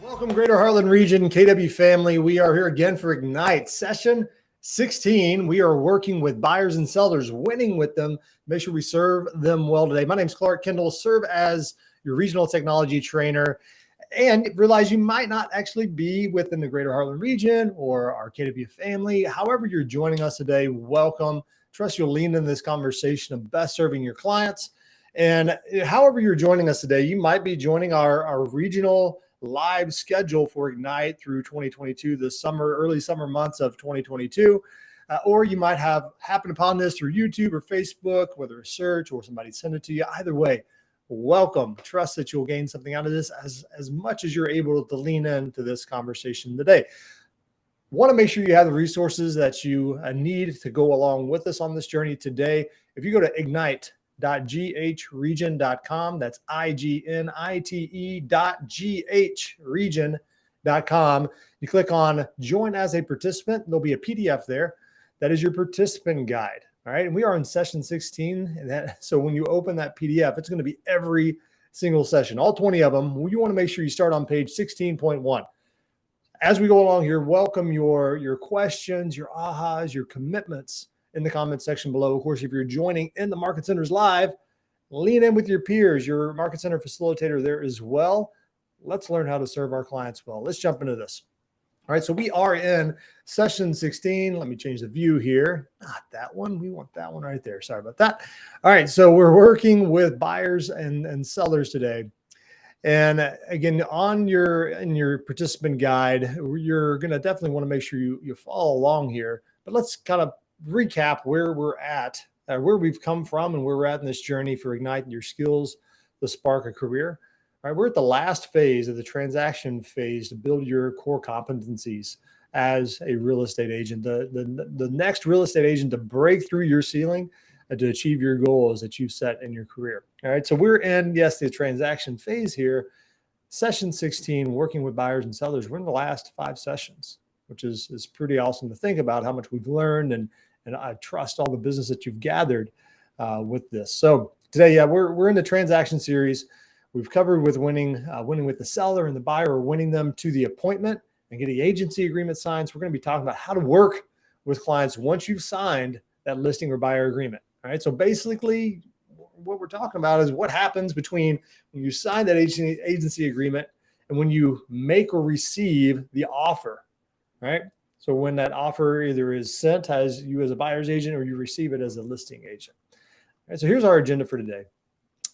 Welcome, Greater Heartland Region, KW family. We are here again for Ignite Session 16. We are working with buyers and sellers, winning with them. Make sure we serve them well today. My name is Clark Kendall, serve as your regional technology trainer, and realize you might not actually be within the Greater Heartland Region or our KW family. However, you're joining us today, welcome. Trust you'll lean in this conversation of best serving your clients. And however you're joining us today, you might be joining our regional live schedule for Ignite through 2022, the early summer months of 2022. Or you might have happened upon this through YouTube or Facebook, whether a search or somebody sent it to you. Either way, welcome. Trust that you'll gain something out of this as much as you're able to lean into this conversation today. Want to make sure you have the resources that you need to go along with us on this journey today. If you go to ignite.ghregion.com, that's ignite.ghregion.com. You click on join as a participant. There'll be a PDF there. That is your participant guide. All right. And we are in session 16. So when you open that PDF, it's going to be every single session, all 20 of them. You want to make sure you start on page 16.1. As we go along here, welcome your questions, your ahas, your commitments in the comment section below. Of course, if you're joining in the Market Centers live, lean in with your peers, your Market Center facilitator there as well. Let's learn how to serve our clients well. Let's jump into this. All right, so we are in session 16. Let me change the view here. Not that one. We want that one right there. Sorry about that. All right, so we're working with buyers and sellers today. And again, in your participant guide, you're going to definitely want to make sure you follow along here. But let's kind of recap where we're at, where we've come from, and where we're at in this journey for igniting your skills to spark a career. All right, we're at the last phase of the transaction phase to build your core competencies as a real estate agent. The next real estate agent to break through your ceiling to achieve your goals that you've set in your career. All right, so we're in, yes, the transaction phase here, session 16, working with buyers and sellers. We're in the last 5 sessions, which is pretty awesome to think about how much we've learned, and I trust all the business that you've gathered with this. So today, yeah, we're in the transaction series. We've covered with winning with the seller and the buyer, or winning them to the appointment and getting agency agreement signed. So we're going to be talking about how to work with clients once you've signed that listing or buyer agreement. All right, so basically what we're talking about is what happens between when you sign that agency agreement and when you make or receive the offer, right? So when that offer either is sent as you as a buyer's agent or you receive it as a listing agent. All right, so here's our agenda for today.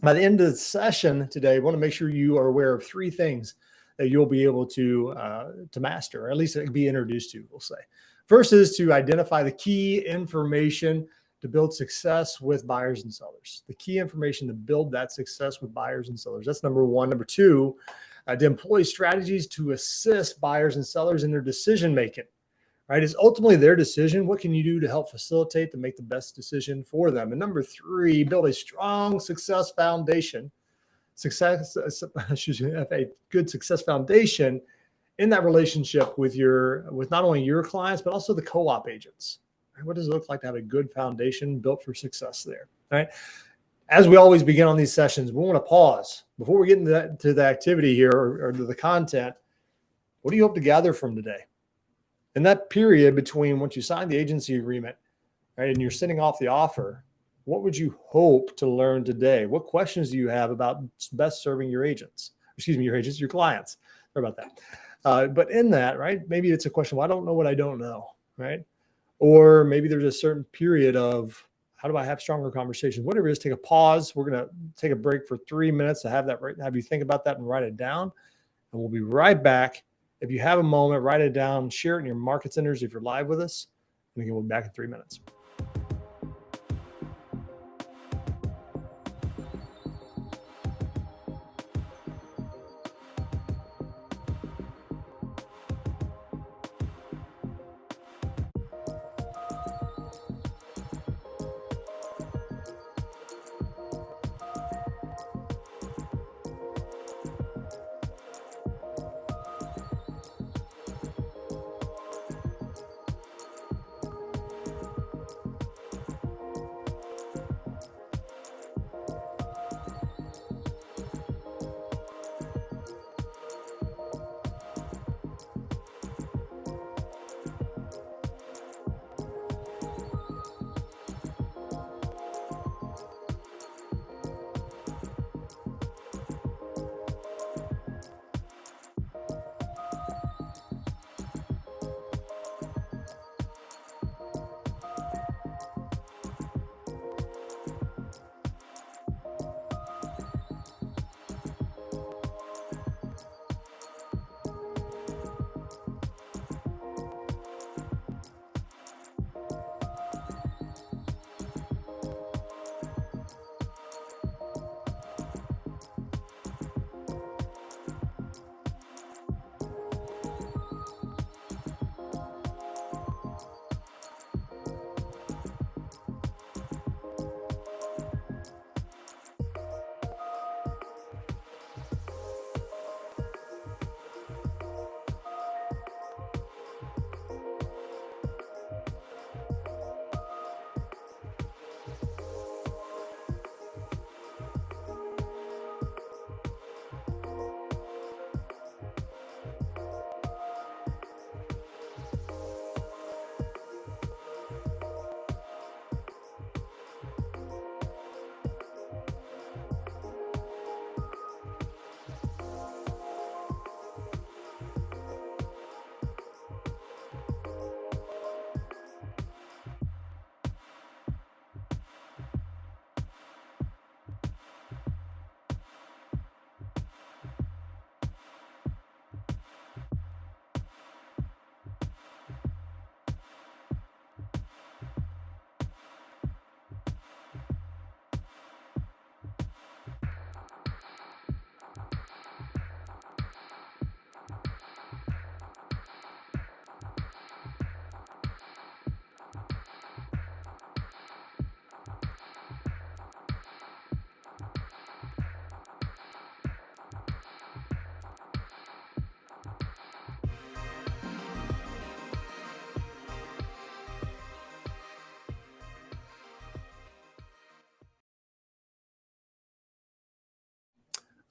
By the end of the session today, I want to make sure you are aware of 3 things that you'll be able to master, or at least be introduced to, we'll say. First is to identify the key information to build success with buyers and sellers. The key information to build that success with buyers and sellers. That's number 1. Number 2, to employ strategies to assist buyers and sellers in their decision making. Right? It's ultimately their decision. What can you do to help facilitate to make the best decision for them? And number 3, build a strong success foundation. A good success foundation in that relationship with not only your clients, but also the co-op agents. What does it look like to have a good foundation built for success there? All right. As we always begin on these sessions, we want to pause before we get into the activity here or to the content. What do you hope to gather from today? In that period between once you sign the agency agreement, right, and you're sending off the offer, what would you hope to learn today? What questions do you have about best serving your agents? Your clients. Sorry about that. But in that, right, maybe it's a question, well, I don't know what I don't know, right? Or maybe there's a certain period of how do I have stronger conversations? Whatever it is, take a pause. We're going to take a break for 3 minutes to have you think about that and write it down. And we'll be right back. If you have a moment, write it down, share it in your Market Centers if you're live with us. And again, we'll be back in 3 minutes.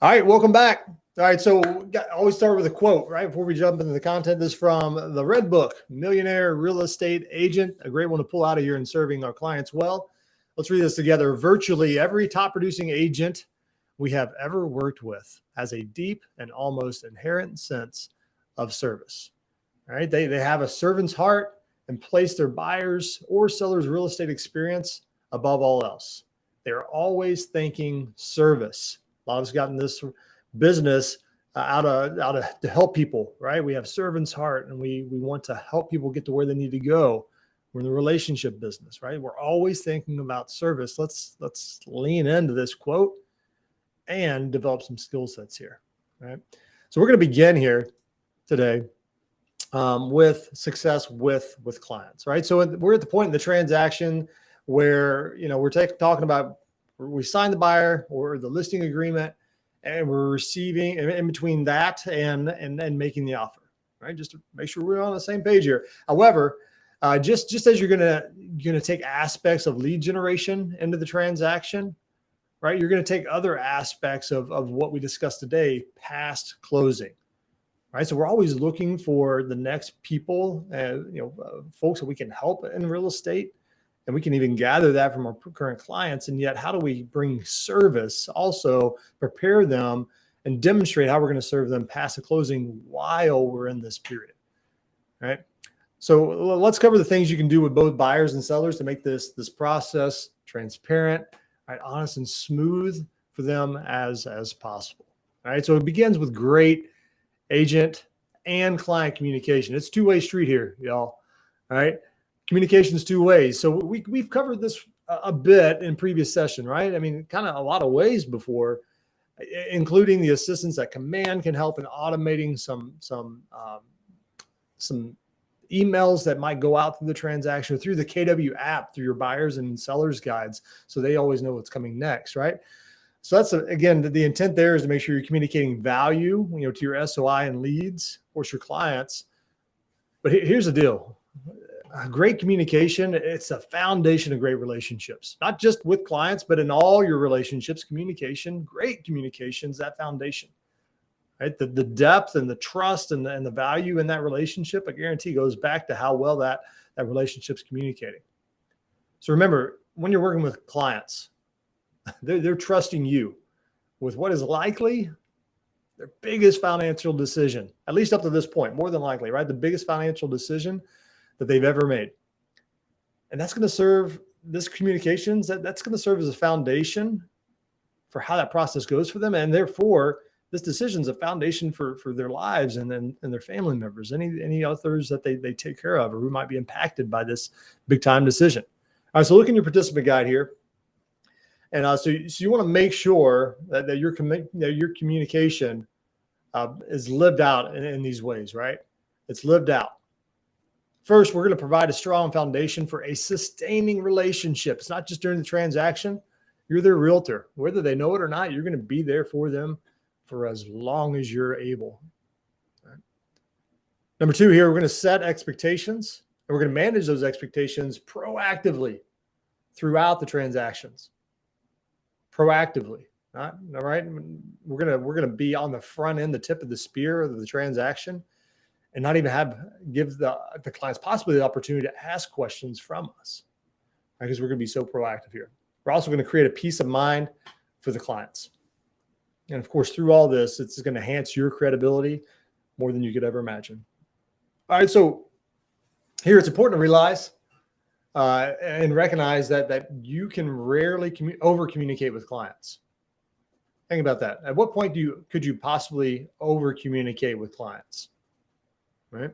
All right, welcome back. All right, so always start with a quote, right? Before we jump into the content. This is from the Red Book, Millionaire Real Estate Agent, a great one to pull out of here in serving our clients well. Let's read this together. Virtually every top producing agent we have ever worked with has a deep and almost inherent sense of service. All right, they have a servant's heart and place their buyers or sellers' real estate experience above all else. They're always thinking service. A lot of us got in this business out of to help people, right? We have servant's heart, and we want to help people get to where they need to go. We're in the relationship business, right? We're always thinking about service. Let's lean into this quote and develop some skill sets here, right? So we're going to begin here today with success with clients, right? So we're at the point in the transaction where we're talking about we signed the buyer or the listing agreement, and we're receiving in between that and making the offer, right? Just to make sure we're on the same page here. However, just as you're gonna take aspects of lead generation into the transaction, right? You're going to take other aspects of what we discussed today past closing, right? So we're always looking for the next people, folks that we can help in real estate. And we can even gather that from our current clients. And yet, how do we bring service, also prepare them and demonstrate how we're going to serve them past the closing while we're in this period, right? So let's cover the things you can do with both buyers and sellers to make this process transparent, right, honest and smooth for them as possible. All right. So it begins with great agent and client communication. It's two-way street here, y'all. All right. Communication is two ways. So we've covered this a bit in previous session, right? I mean, kind of a lot of ways before, including the assistance that Command can help in automating some emails that might go out through the transaction, through the KW app, through your buyers and sellers guides, so they always know what's coming next, right? So that's again, the intent there is to make sure you're communicating value, to your SOI and leads, of course, your clients. But here's the deal. Great communication, it's a foundation of great relationships, not just with clients, but in all your relationships. Great communication is that foundation, right? The depth and the trust and the value in that relationship, I guarantee, goes back to how well that relationship's communicating. So remember, when you're working with clients, they're trusting you with what is likely their biggest financial decision, at least up to this point, more than likely, right? The biggest financial decision that they've ever made. And that's going to serve this communications, that's going to serve as a foundation for how that process goes for them. And therefore, this decision is a foundation for their lives and their family members, any others that they take care of or who might be impacted by this big time decision. All right, so look in your participant guide here. And so you want to make sure that your communication is lived out in these ways, right? It's lived out. First, we're going to provide a strong foundation for a sustaining relationship. It's not just during the transaction. You're their realtor. Whether they know it or not, you're going to be there for them for as long as you're able. Right. Number two here, we're going to set expectations, and we're going to manage those expectations proactively throughout the transactions. Proactively. All right. We're going to be on the front end, the tip of the spear of the transaction, and not even give the clients possibly the opportunity to ask questions from us, right? Because we're going to be so proactive here. We're also going to create a peace of mind for the clients. And of course, through all this, it's going to enhance your credibility more than you could ever imagine. All right, so here it's important to realize and recognize that you can rarely over communicate with clients. Think about that. At what point could you possibly over communicate with clients? Right.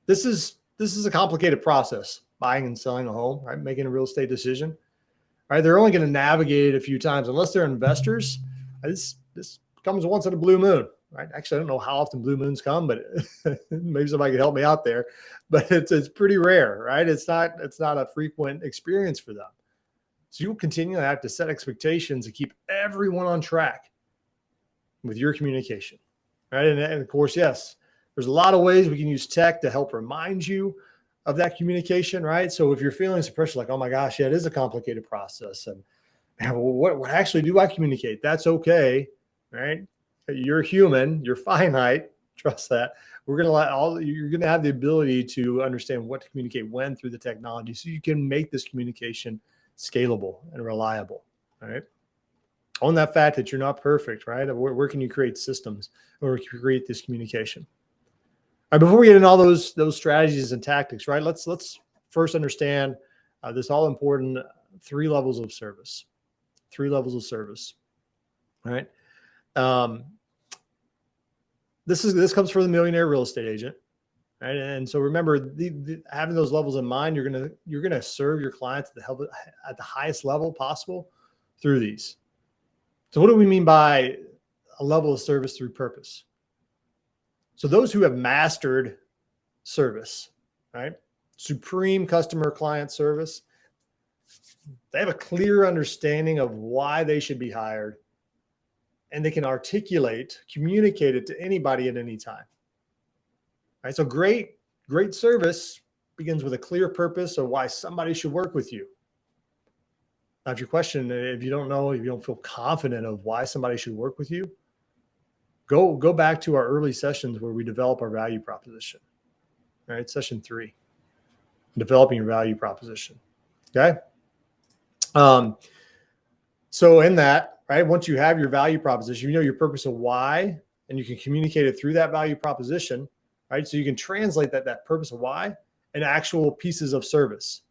This is a complicated process, buying and selling a home, right? Making a real estate decision, right? They're only going to navigate it a few times unless they're investors. This comes once in a blue moon, right? Actually, I don't know how often blue moons come, but maybe somebody can help me out there. But it's pretty rare, right? It's not a frequent experience for them. So you'll continue to have to set expectations to keep everyone on track with your communication. Right. And of course, yes, there's a lot of ways we can use tech to help remind you of that communication. Right. So if you're feeling some pressure, like, oh my gosh, yeah, it is a complicated process. And Well, what actually do I communicate? That's okay, right? You're human, you're finite. Trust that. You're going to have the ability to understand what to communicate when through the technology, so you can make this communication scalable and reliable. All right. Own that fact that you're not perfect, right? Where can you create systems or create this communication? All right, before we get into all those strategies and tactics, right? Let's first understand this all important 3 levels of service. 3 levels of service. All right. This comes from the Millionaire real estate agent, right? And so remember, having those levels in mind, you're gonna serve your clients at the highest level possible through these. So what do we mean by a level of service through purpose? So those who have mastered service, right? Supreme customer client service, they have a clear understanding of why they should be hired, and they can communicate it to anybody at any time. Right? So great service begins with a clear purpose of why somebody should work with you. Now, if you don't feel confident of why somebody should work with you, go back to our early sessions where we develop our value proposition. All right, session 3, developing your value proposition. Okay. So in that, right, once you have your value proposition, you know your purpose of why, and you can communicate it through that value proposition, right? So you can translate that purpose of why into actual pieces of service.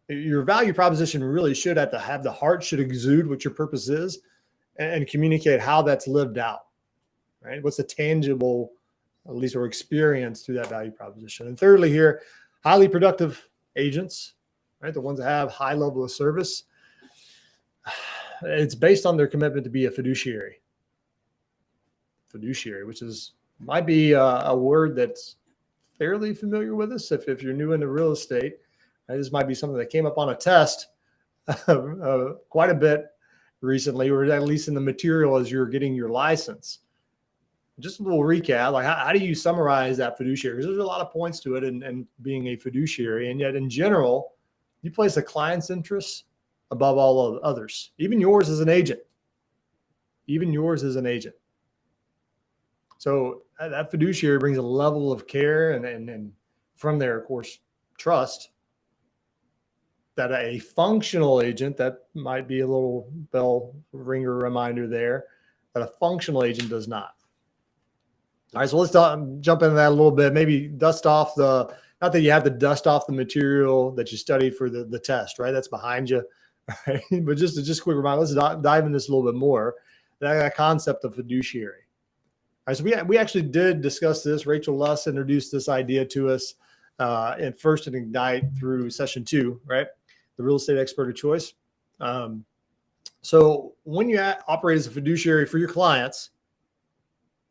Your value proposition really should have the heart, should exude what your purpose is, and communicate how that's lived out, right? What's the tangible, at least, or experience through that value proposition. And thirdly here, highly productive agents, right? The ones that have high level of service, it's based on their commitment to be a fiduciary. Fiduciary, which might be a word that's fairly familiar with us if you're new into real estate. Right? This might be something that came up on a test quite a bit recently, or at least in the material as you're getting your license. Just a little recap, like how do you summarize that fiduciary? Because there's a lot of points to it and being a fiduciary, and yet in general, you place the client's interests above all of others, even yours as an agent. Even yours as an agent. So that fiduciary brings a level of care and from there, of course, trust that a functional agent, that might be a little bell ringer reminder there, that a functional agent does not. All right, so let's jump into that a little bit. Maybe dust off not that you have to dust off the material that you studied for the test, right? That's behind you. Right? But just a quick reminder, let's dive into this a little bit more. That concept of fiduciary. All right, so we actually did discuss this. Rachel Luss introduced this idea to us at first in Ignite through session 2, right? The real estate expert of choice. So when you operate as a fiduciary for your clients,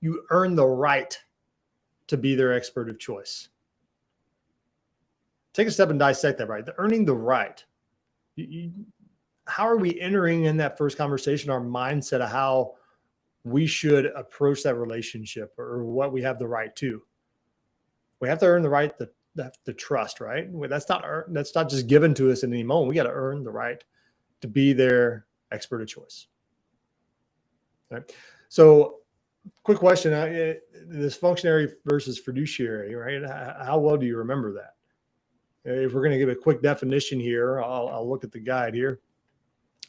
you earn the right to be their expert of choice. Take a step and dissect that, right? Earning the right. How are we entering in that first conversation, our mindset of how we should approach that relationship or what we have the right to? We have to earn the right to trust, right? That's not just given to us in any moment. We got to earn the right to be their expert of choice. Right? So quick question, this functionary versus fiduciary, right? How well do you remember that? If we're going to give a quick definition here, I'll look at the guide here.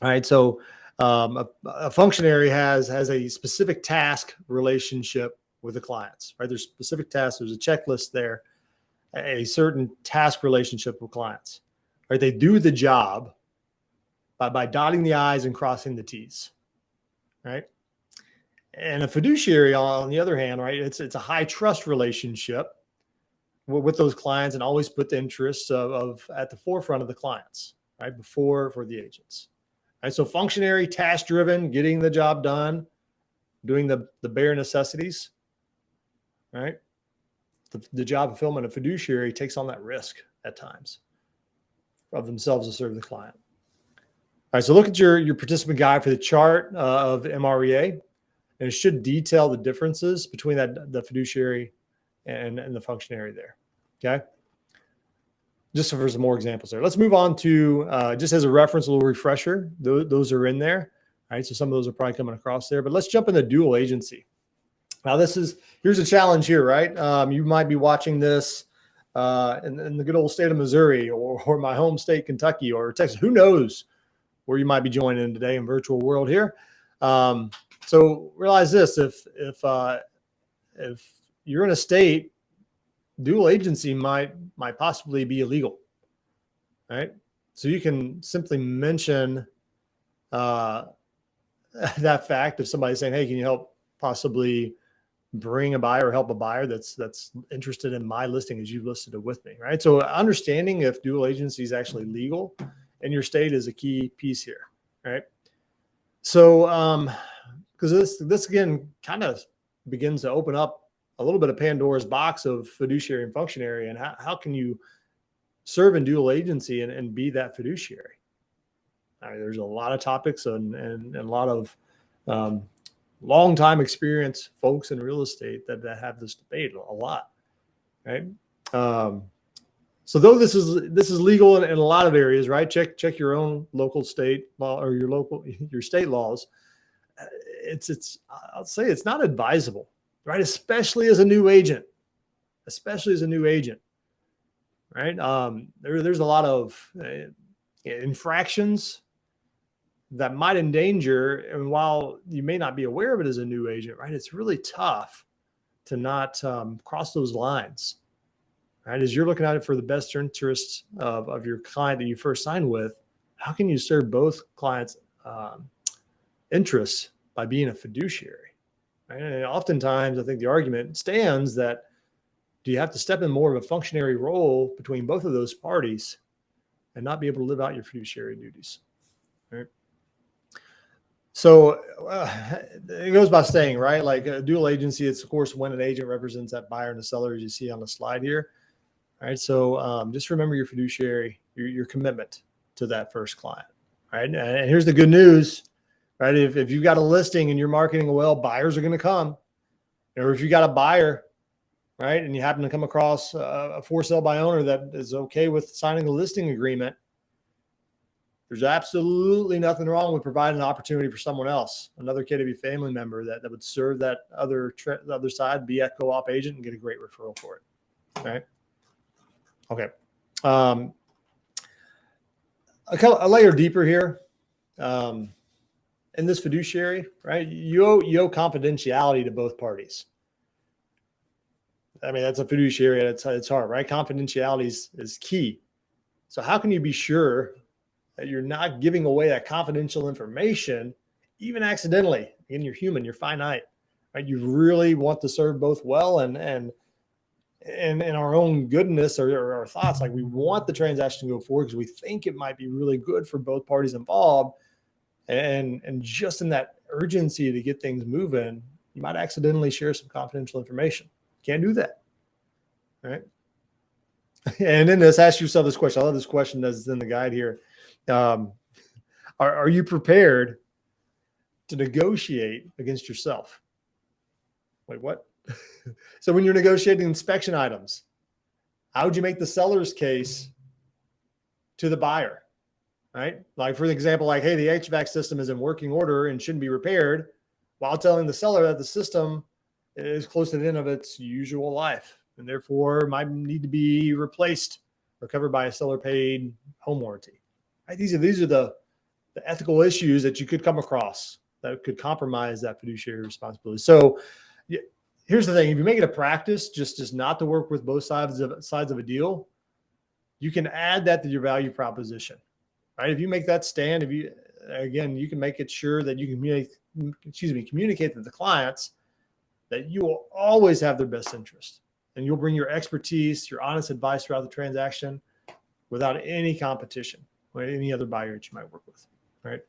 All right, so a functionary has a specific task relationship with the clients, right? There's specific tasks. There's a checklist there, a certain task relationship with clients, right? They do the job by dotting the I's and crossing the T's, right? And a fiduciary, on the other hand, right? It's a high trust relationship with those clients, and always put the interests of at the forefront of the clients, right? For the agents. Right, so functionary, task driven, getting the job done, doing the bare necessities, right? The job fulfillment of fiduciary takes on that risk at times of themselves to serve the client. All right, so look at your participant guide for the chart of MREA, and it should detail the differences between the fiduciary and the functionary there. Okay. just for some more examples there. Let's move on to, just as a reference, a little refresher. Those are in there. All right. So some of those are probably coming across there, but let's jump into dual agency. Now here's a challenge here, right? You might be watching this in the good old state of Missouri or my home state, Kentucky, or Texas. Who knows where you might be joining today in virtual world here. So realize this, if you're in a state, dual agency might possibly be illegal, right? So you can simply mention that fact of somebody saying, hey, can you help possibly bring a buyer or help a buyer that's interested in my listing as you've listed it with me, right? So understanding if dual agency is actually legal in your state is a key piece here, right? So because this again kind of begins to open up a little bit of Pandora's box of fiduciary and functionary, and how can you serve in dual agency and be that fiduciary? I mean, there's a lot of topics and a lot of long time experience folks in real estate that have this debate a lot, right? So though this is legal in a lot of areas, right? Check your own local state law or your state laws. I'll say it's not advisable, right? Especially as a new agent, right? There's a lot of infractions that might endanger, and while you may not be aware of it as a new agent, right, it's really tough to not cross those lines, right? As you're looking at it for the best interest of your client that you first signed with, how can you serve both clients' interests by being a fiduciary, right? And oftentimes, I think the argument stands that do you have to step in more of a functionary role between both of those parties and not be able to live out your fiduciary duties, right? So it goes by saying, right? Like a dual agency, it's of course when an agent represents that buyer and the seller, as you see on the slide here, right? So just remember your fiduciary, your commitment to that first client, right? And here's the good news, right? If you've got a listing and you're marketing well, buyers are going to come. Or if you got a buyer, right, and you happen to come across a for sale by owner that is okay with signing a listing agreement, there's absolutely nothing wrong with providing an opportunity for someone else, another KW family member that would serve that other side, be a co-op agent and get a great referral for it, right? Okay. A layer deeper here. In this fiduciary, right, you owe confidentiality to both parties. I mean, that's a fiduciary at its heart, right? Confidentiality is key. So how can you be sure that you're not giving away that confidential information, even accidentally? Again, you're human, you're finite, right? You really want to serve both well, and in our own goodness or our thoughts, like we want the transaction to go forward because we think it might be really good for both parties involved. And just in that urgency to get things moving, you might accidentally share some confidential information. Can't do that, right? And in this, ask yourself this question. I love this question that's in the guide here. Are you prepared to negotiate against yourself? Wait, what? So when you're negotiating inspection items, how would you make the seller's case to the buyer, right? Like for example, like, hey, the HVAC system is in working order and shouldn't be repaired, while telling the seller that the system is close to the end of its usual life and therefore might need to be replaced or covered by a seller paid home warranty. Right? These are the ethical issues that you could come across that could compromise that fiduciary responsibility. So here's the thing: if you make it a practice just not to work with both sides of a deal, you can add that to your value proposition, right? If you make that stand, you can make it sure that you can communicate to the clients that you will always have their best interest, and you'll bring your expertise, your honest advice throughout the transaction without any competition with any other buyer that you might work with, right?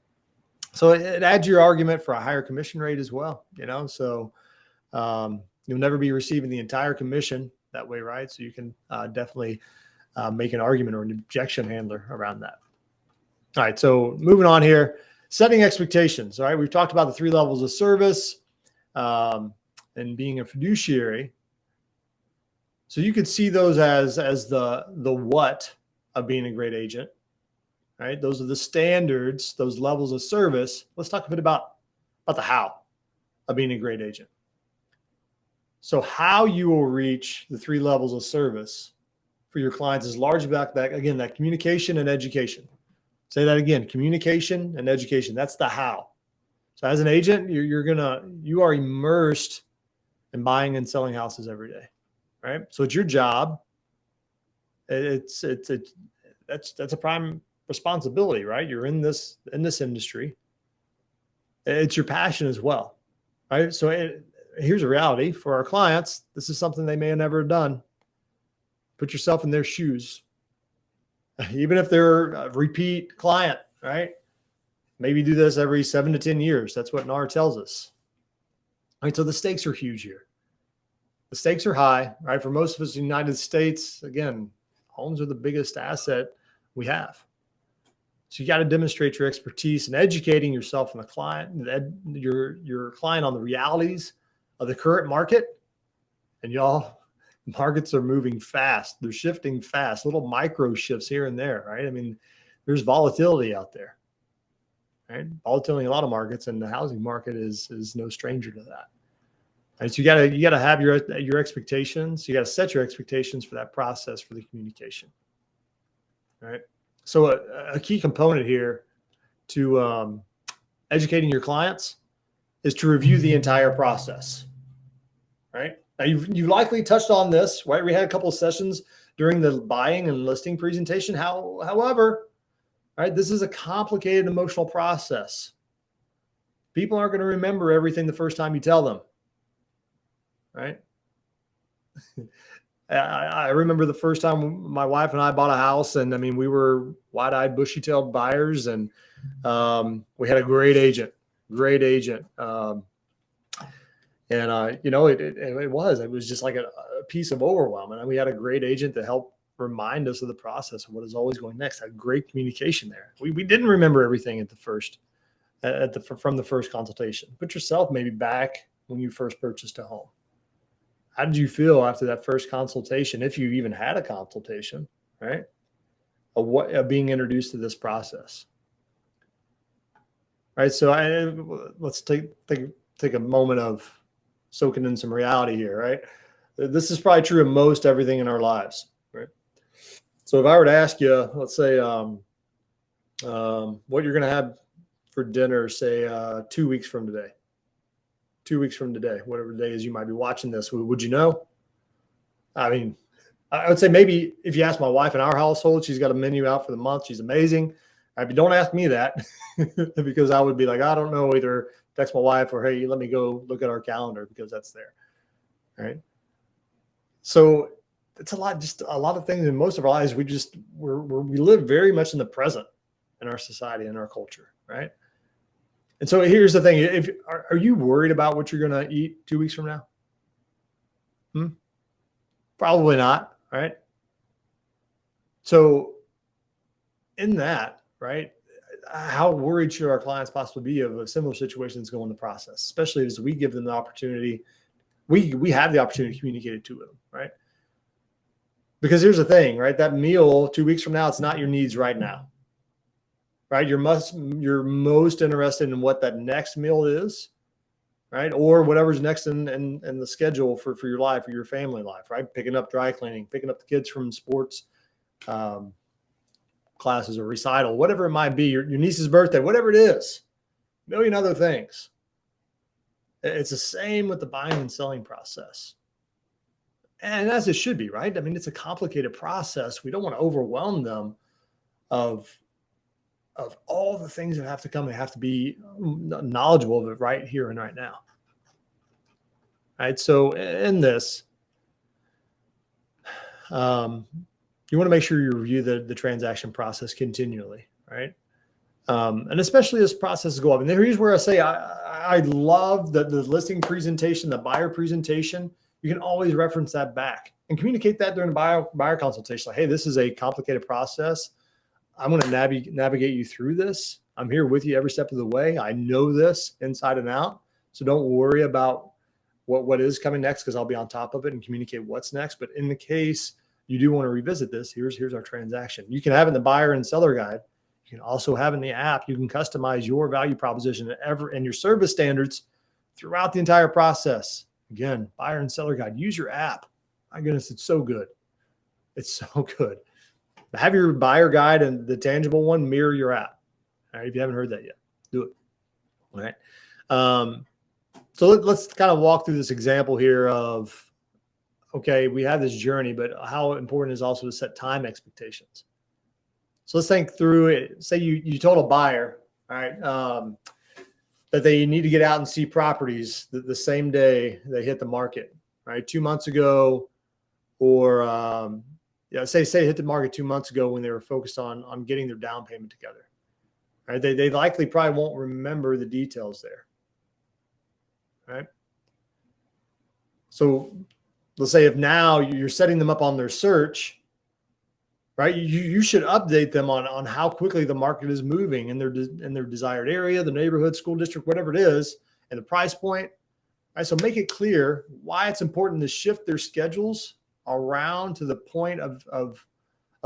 So it adds your argument for a higher commission rate as well, so you'll never be receiving the entire commission that way, right? So you can definitely make an argument or an objection handler around that. All right, so moving on here, setting expectations. All right, we've talked about the 3 levels of service and being a fiduciary. So you could see those as the what of being a great agent, right? Those are the standards, those levels of service. Let's talk a bit about the how of being a great agent. So how you will reach the 3 levels of service for your clients is largely about that, again, that communication and education. Say that again, communication and education. That's the how. So as an agent, you are immersed in buying and selling houses every day, right? So it's your job. That's a prime responsibility, right? You're in this industry. It's your passion as well, right? So here's a reality for our clients. This is something they may have never done. Put yourself in their shoes. Even if they're a repeat client, right? Maybe do this every 7 to 10 years. That's what NAR tells us. Right? So the stakes are huge here. The stakes are high, right? For most of us in the United States, again, homes are the biggest asset we have. So you got to demonstrate your expertise in educating yourself and the client, your client on the realities of the current market. And y'all, markets are moving fast. They're shifting fast, little micro shifts here and there, right? I mean, there's volatility out there, right? Volatility in a lot of markets, and the housing market is no stranger to that. Right? So you gotta have your expectations. You got to set your expectations for that process for the communication, right? So a key component here to educating your clients is to review the entire process, right? Now you've likely touched on this, right? We had a couple of sessions during the buying and listing presentation. However, right, this is a complicated emotional process. People aren't going to remember everything the first time you tell them, right? I remember the first time my wife and I bought a house, and I mean, we were wide-eyed, bushy-tailed buyers, and we had a great agent. It was just like a piece of overwhelm. And we had a great agent to help remind us of the process of what is always going next. Had great communication there. We didn't remember everything from the first consultation. Put yourself maybe back when you first purchased a home. How did you feel after that first consultation, if you even had a consultation, right? Of being introduced to this process, right? So let's take a moment of soaking in some reality here, right? This is probably true of most everything in our lives, right? So if I were to ask you, let's say, what you're going to have for dinner, say 2 weeks from today. 2 weeks from today, whatever the day is you might be watching this, would you know? I mean, I would say maybe if you ask my wife in our household, she's got a menu out for the month. She's amazing. But don't ask me that because I would be like, I don't know, either text my wife or, hey, let me go look at our calendar because that's there. Right. So it's a lot of things in most of our lives. We live very much in the present in our society and our culture. Right. And so here's the thing. Are you worried about what you're going to eat 2 weeks from now? Probably not. Right. So in that, right, how worried should our clients possibly be of a similar situation that's going in the process, especially as we give them the opportunity, we have the opportunity to communicate it to them, right? Because here's the thing, right? That meal 2 weeks from now, it's not your needs right now, right? You're most interested in what that next meal is, right? Or whatever's next in the schedule for your life or your family life, right? Picking up dry cleaning, picking up the kids from sports classes or recital, whatever it might be, your niece's birthday, whatever it is, a million other things. It's the same with the buying and selling process. And as it should be, right? I mean, it's a complicated process. We don't want to overwhelm them of all the things that have to come. They have to be knowledgeable of it right here and right now. Right. So in this, you want to make sure you review the transaction process continually, right? And especially as processes go up. And here's where I say I love the listing presentation, the buyer presentation. You can always reference that back and communicate that during the buyer consultation. Like, hey, this is a complicated process. I'm going to navigate you through this. I'm here with you every step of the way. I know this inside and out. So don't worry about what is coming next, because I'll be on top of it and communicate what's next. But in the case you do want to revisit this, here's our transaction. You can have it in the buyer and seller guide. You can also have it in the app. You can customize your value proposition and your service standards throughout the entire process. Again, buyer and seller guide. Use your app. My goodness, it's so good. It's so good. Have your buyer guide and the tangible one mirror your app. All right, if you haven't heard that yet, do it. All right. So let's kind of walk through this example here of, okay, we have this journey, but how important is also to set time expectations. So let's think through it. Say you told a buyer, all right, that they need to get out and see properties the same day they hit the market, right? 2 months ago, or say hit the market 2 months ago when they were focused on getting their down payment together, right? They likely probably won't remember the details there, right? So let's say if now you're setting them up on their search, right? You should update them on how quickly the market is moving in their desired area, the neighborhood, school district, whatever it is, and the price point. Right? So make it clear why it's important to shift their schedules around to the point of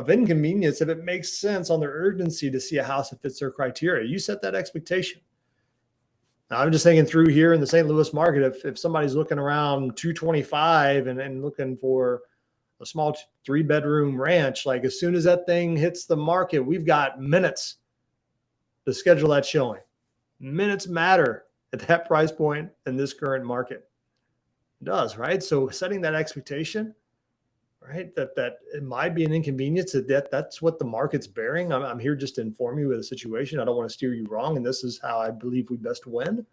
inconvenience if it makes sense on their urgency to see a house that fits their criteria. You set that expectation. Now, I'm just thinking through here in the St. Louis market, if somebody's looking around 225 and looking for a small 3-bedroom ranch, like as soon as that thing hits the market, we've got minutes to schedule that showing. Minutes matter at that price point in this current market. It does, right? So setting that expectation, right, that it might be an inconvenience, that's what the market's bearing. I'm here just to inform you of the situation. I don't want to steer you wrong, and this is how I believe we best win.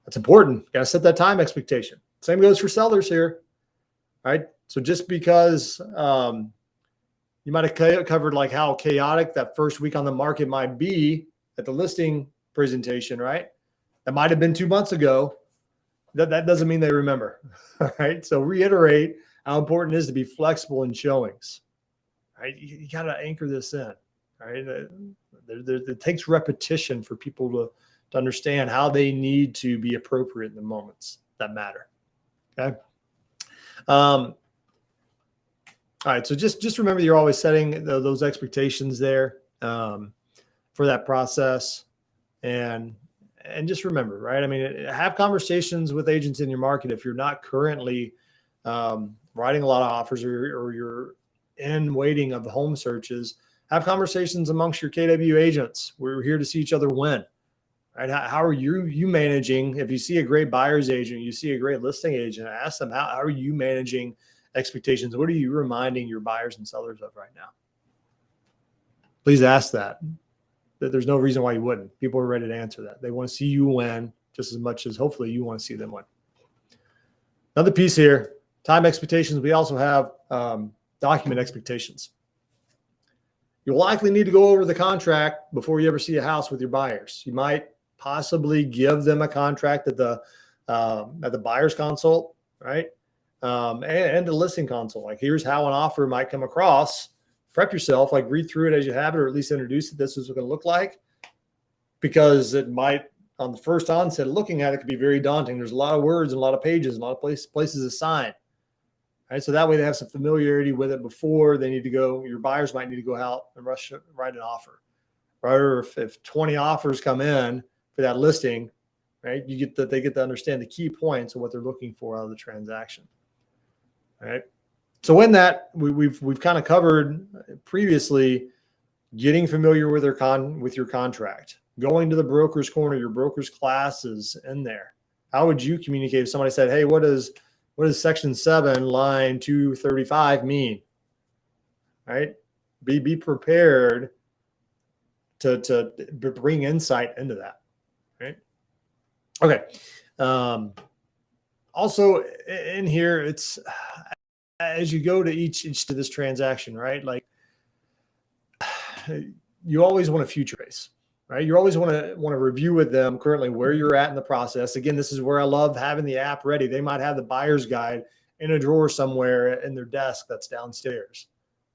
That's important. You got to set that time expectation. Same goes for sellers here, right? So just because you might have covered like how chaotic that first week on the market might be at the listing presentation, right? That might have been 2 months ago. That doesn't mean they remember, all right? So reiterate how important it is to be flexible in showings, right? You got to anchor this in, right? It takes repetition for people to understand how they need to be appropriate in the moments that matter, okay? All right, so just remember you're always setting those expectations there for that process, and just remember, right? I mean, have conversations with agents in your market if you're not currently writing a lot of offers or you're in waiting of the home searches. Have conversations amongst your KW agents. We're here to see each other win, right? How are you managing? If you see a great buyer's agent, you see a great listing agent, ask them how are you managing expectations? What are you reminding your buyers and sellers of right now? Please ask that. There's no reason why you wouldn't. People are ready to answer that. They want to see you win just as much as hopefully you want to see them win. Another piece here, time expectations. We also have document expectations. You'll likely need to go over the contract before you ever see a house with your buyers. You might possibly give them a contract at the buyer's consult, right? And the listing consult. Like, here's how an offer might come across. Prep yourself, like read through it as you have it, or at least introduce it. This is what it's going to look like, because it might, on the first onset, looking at it could be very daunting. There's a lot of words and a lot of pages, and a lot of places to sign. Right, so that way they have some familiarity with it before they need to go. Your buyers might need to go out and write an offer, right? Or if 20 offers come in for that listing, right, they get to understand the key points of what they're looking for out of the transaction. All right. So in that, we've kind of covered previously getting familiar with your contract, going to the broker's corner, your broker's classes in there. How would you communicate if somebody said, "Hey, what does Section 7, line 235 mean?" Right? Be prepared to bring insight into that. Right? Okay. Also in here, it's as you go to each to this transaction, right? Like, you always want to future base, right? You always want to review with them currently where you're at in the process. Again, this is where I love having the app ready. They might have the buyer's guide in a drawer somewhere in their desk that's downstairs.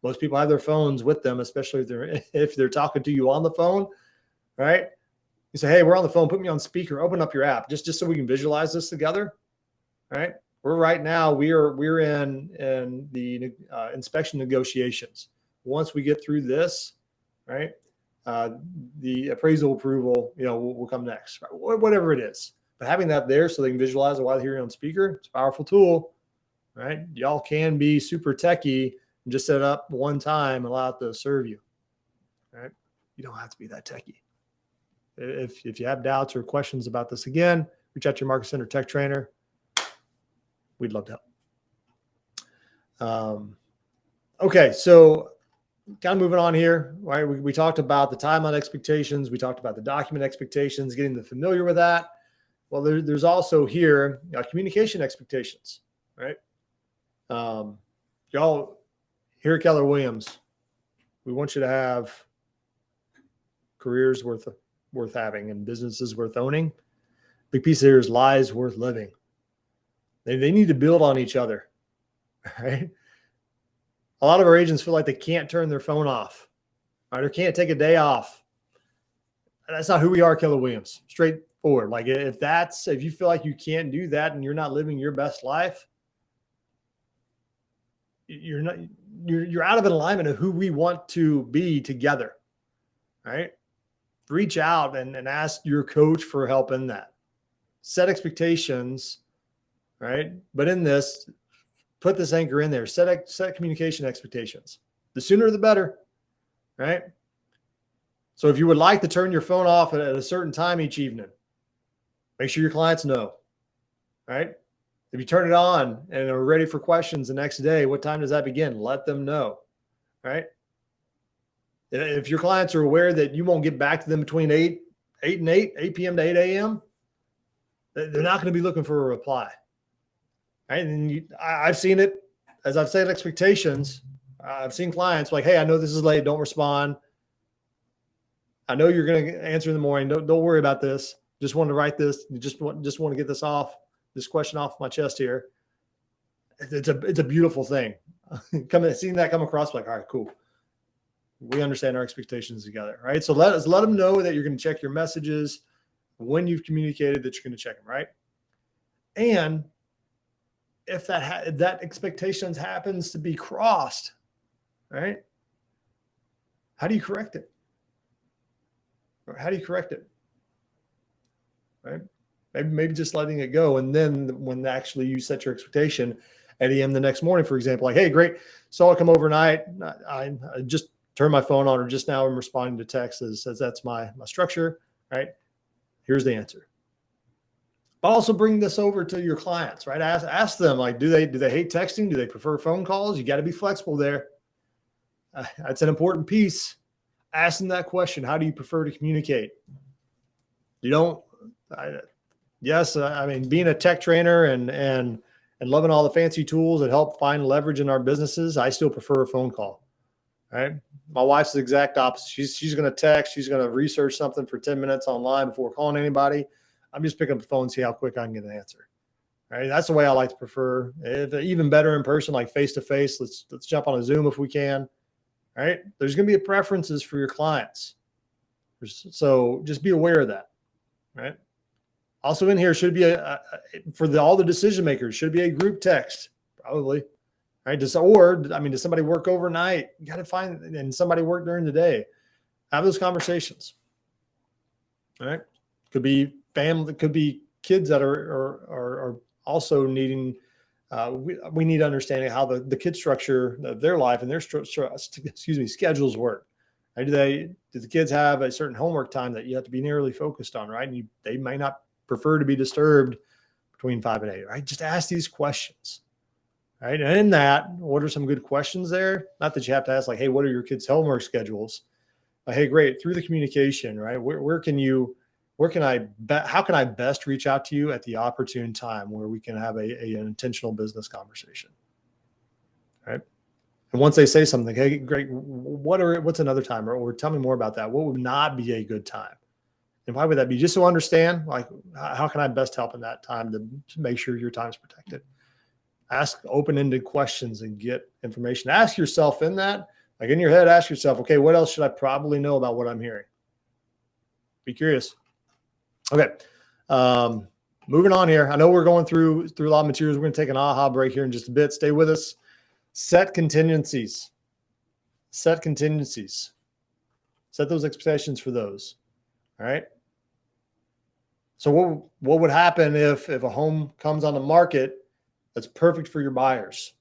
Most people have their phones with them, especially if they're talking to you on the phone, right? You say, "Hey, we're on the phone. Put me on speaker. Open up your app just so we can visualize this together." Right? right now, we're in the inspection negotiations. Once we get through this, right, the appraisal approval, will come next, right? Whatever it is. But having that there so they can visualize it while they're hearing on speaker, it's a powerful tool, right? Y'all can be super techie and just set it up one time and allow it to serve you, right? You don't have to be that techie. If you have doubts or questions about this, again, reach out to your Market Center tech trainer. We'd love to help. Okay, so kind of moving on here, right? We talked about the timeline expectations. We talked about the document expectations, getting them familiar with that. Well, there's also here communication expectations, right? Y'all here at Keller Williams, we want you to have careers worth having and businesses worth owning. Big piece here is lives worth living. They need to build on each other, right? A lot of our agents feel like they can't turn their phone off, right? Or can't take a day off. That's not who we are, Keller Williams. Straightforward. Like if you feel like you can't do that and you're not living your best life, you're out of alignment of who we want to be together, right? Reach out and ask your coach for help in that. Set expectations, right? But in this, put this anchor in there. Set communication expectations. The sooner the better, right? So if you would like to turn your phone off at a certain time each evening, make sure your clients know, right? If you turn it on and are ready for questions the next day, what time does that begin? Let them know, right? If your clients are aware that you won't get back to them between 8 p.m. to 8 a.m., they're not going to be looking for a reply. Right? And I've seen it as I've set expectations. I've seen clients like, hey, I know this is late. Don't respond. I know you're going to answer in the morning. Don't worry about this. Just wanted to write this. You just want to get this question off my chest here. It's a beautiful thing. Seeing that come across, like, all right, cool. We understand our expectations together, right? So let them know that you're going to check your messages when you've communicated that you're going to check them, right? And if that expectations happens to be crossed, right? How do you correct it? Or how do you correct it? Right? Maybe just letting it go. And then when actually you set your expectation at AM the next morning, for example, like, hey, great, saw it come overnight. I just turned my phone on, or just now I'm responding to text as that's my structure, right? Here's the answer. But also bring this over to your clients, right? Ask them, like, do they hate texting? Do they prefer phone calls? You got to be flexible there. That's an important piece. Ask them that question. How do you prefer to communicate? You don't. I mean, being a tech trainer and loving all the fancy tools that help find leverage in our businesses, I still prefer a phone call. Right? My wife's the exact opposite. She's going to text. She's going to research something for 10 minutes online before calling anybody. I'm just picking up the phone and see how quick I can get an answer. Right? That's the way I like to prefer. Even better in person, like face to face. Let's jump on a Zoom if we can. Right? There's going to be preferences for your clients, so just be aware of that. Right? Also in here should be all the decision makers should be a group text, probably. Right? Does somebody work overnight? You got to find, and somebody work during the day. Have those conversations. All right. Could be family, could be kids that are also needing, we need understanding how the kid structure of their life and their schedules work. Right? Do the kids have a certain homework time that you have to be nearly focused on, right? And they may not prefer to be disturbed between 5 and 8, right? Just ask these questions. Right. And in that, what are some good questions there? Not that you have to ask, like, hey, what are your kids' homework schedules? Hey, great. Through the communication, right? How can I best reach out to you at the opportune time where we can have an intentional business conversation? Right. And once they say something, hey, great. What's another time? Or tell me more about that. What would not be a good time? And why would that be? Just to understand, like, how can I best help in that time to make sure your time is protected? Ask open-ended questions and get information. Ask yourself in that, like in your head, ask yourself, okay, what else should I probably know about what I'm hearing? Be curious. Okay. moving on here. I know we're going through a lot of materials. We're going to take an aha break here in just a bit. Stay with us. Set contingencies. Set contingencies. Set those expectations for those. All right. So what would happen if a home comes on the market that's perfect for your buyers,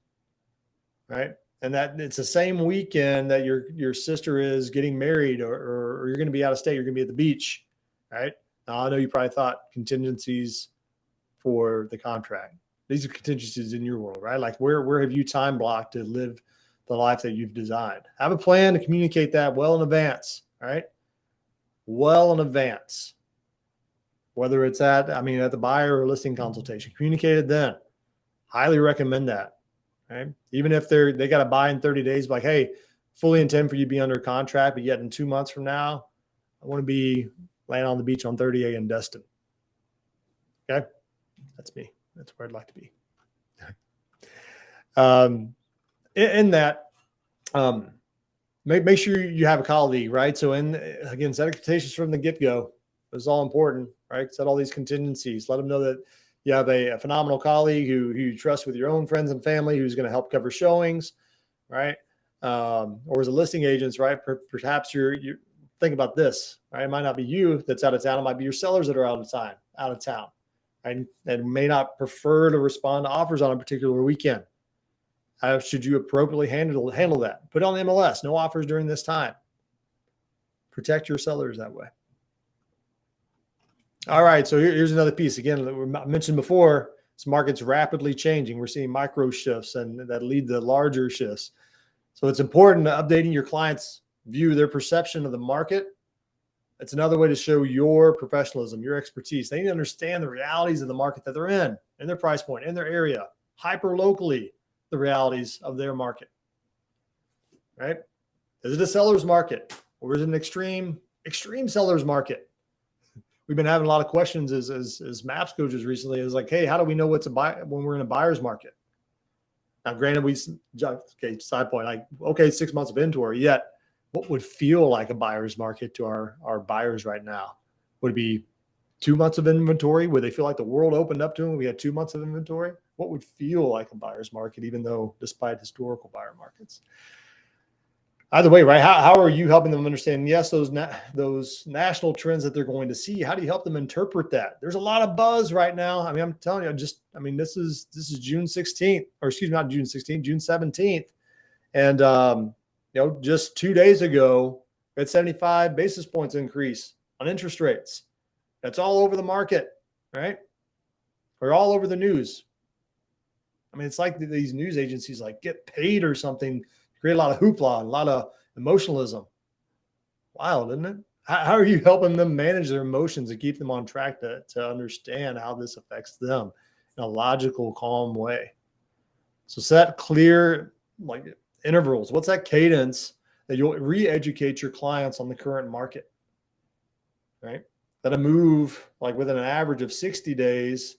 right? And that it's the same weekend that your sister is getting married, or you're going to be out of state, you're going to be at the beach, right? Now, I know you probably thought contingencies for the contract. These are contingencies in your world, right? Like where have you time blocked to live the life that you've designed? Have a plan to communicate that well in advance, right? Well in advance. Whether it's at the buyer or listing consultation, communicate it then. Highly recommend that. Right? Even if they got to buy in 30 days, like, hey, fully intend for you to be under contract, but yet in 2 months from now, I want to be laying on the beach on 30A in Destin. Okay. That's me. That's where I'd like to be. In that, make sure you have a colleague, right? So again, set expectations from the get-go. It's all important, right? Set all these contingencies. Let them know that you have a phenomenal colleague who you trust with your own friends and family, who's going to help cover showings, right? Or as a listing agent, right? Perhaps you think about this, right? It might not be you that's out of town. It might be your sellers that are out of town, right? And may not prefer to respond to offers on a particular weekend. How should you appropriately handle that? Put it on the MLS. No offers during this time. Protect your sellers that way. All right, so here's another piece. Again, I mentioned before, this market's rapidly changing. We're seeing micro shifts and that lead to larger shifts. So it's important to updating your clients' view, their perception of the market. It's another way to show your professionalism, your expertise. They need to understand the realities of the market that they're in their price point, in their area, hyper locally, the realities of their market, right? Is it a seller's market, or is it an extreme seller's market? We've been having a lot of questions as MAPS coaches recently. Is like, hey, how do we know what's a buy when we're in a buyer's market? Now, granted, side point, like, okay, 6 months of inventory, yet what would feel like a buyer's market to our buyers right now? Would it be 2 months of inventory? Would they feel like the world opened up to them? We had 2 months of inventory. What would feel like a buyer's market, even though despite historical buyer markets? Either way, right? How are you helping them understand? Yes, those national trends that they're going to see. How do you help them interpret that? There's a lot of buzz right now. I mean, I'm telling you, this is June 16th, or excuse me, not June 16th, June 17th, and just 2 days ago, we had 75 basis points increase on interest rates. That's all over the market, right? Or all over the news. I mean, it's like these news agencies like get paid or something. Create a lot of hoopla, a lot of emotionalism. Wild, isn't it? How are you helping them manage their emotions and keep them on track to understand how this affects them in a logical, calm way? So set clear intervals. What's that cadence that you'll re-educate your clients on the current market, right? That'll move within an average of 60 days,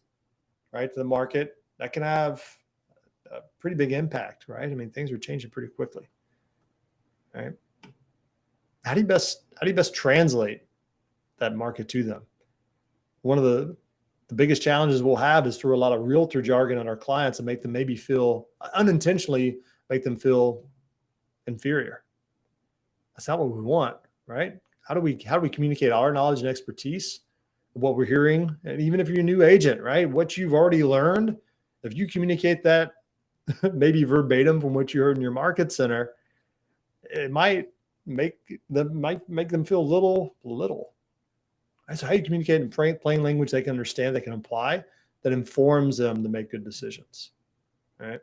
right, to the market. That can have a pretty big impact, right? I mean, things are changing pretty quickly, right? How do you best translate that market to them? One of the biggest challenges we'll have is through a lot of realtor jargon on our clients and make them maybe unintentionally make them feel inferior. That's not what we want, right? How do we communicate our knowledge and expertise, what we're hearing, and even if you're a new agent, right? What you've already learned, if you communicate that maybe verbatim from what you heard in your market center, it might make them feel little. Right? So how you communicate in plain language they can understand, they can apply, that informs them to make good decisions, right?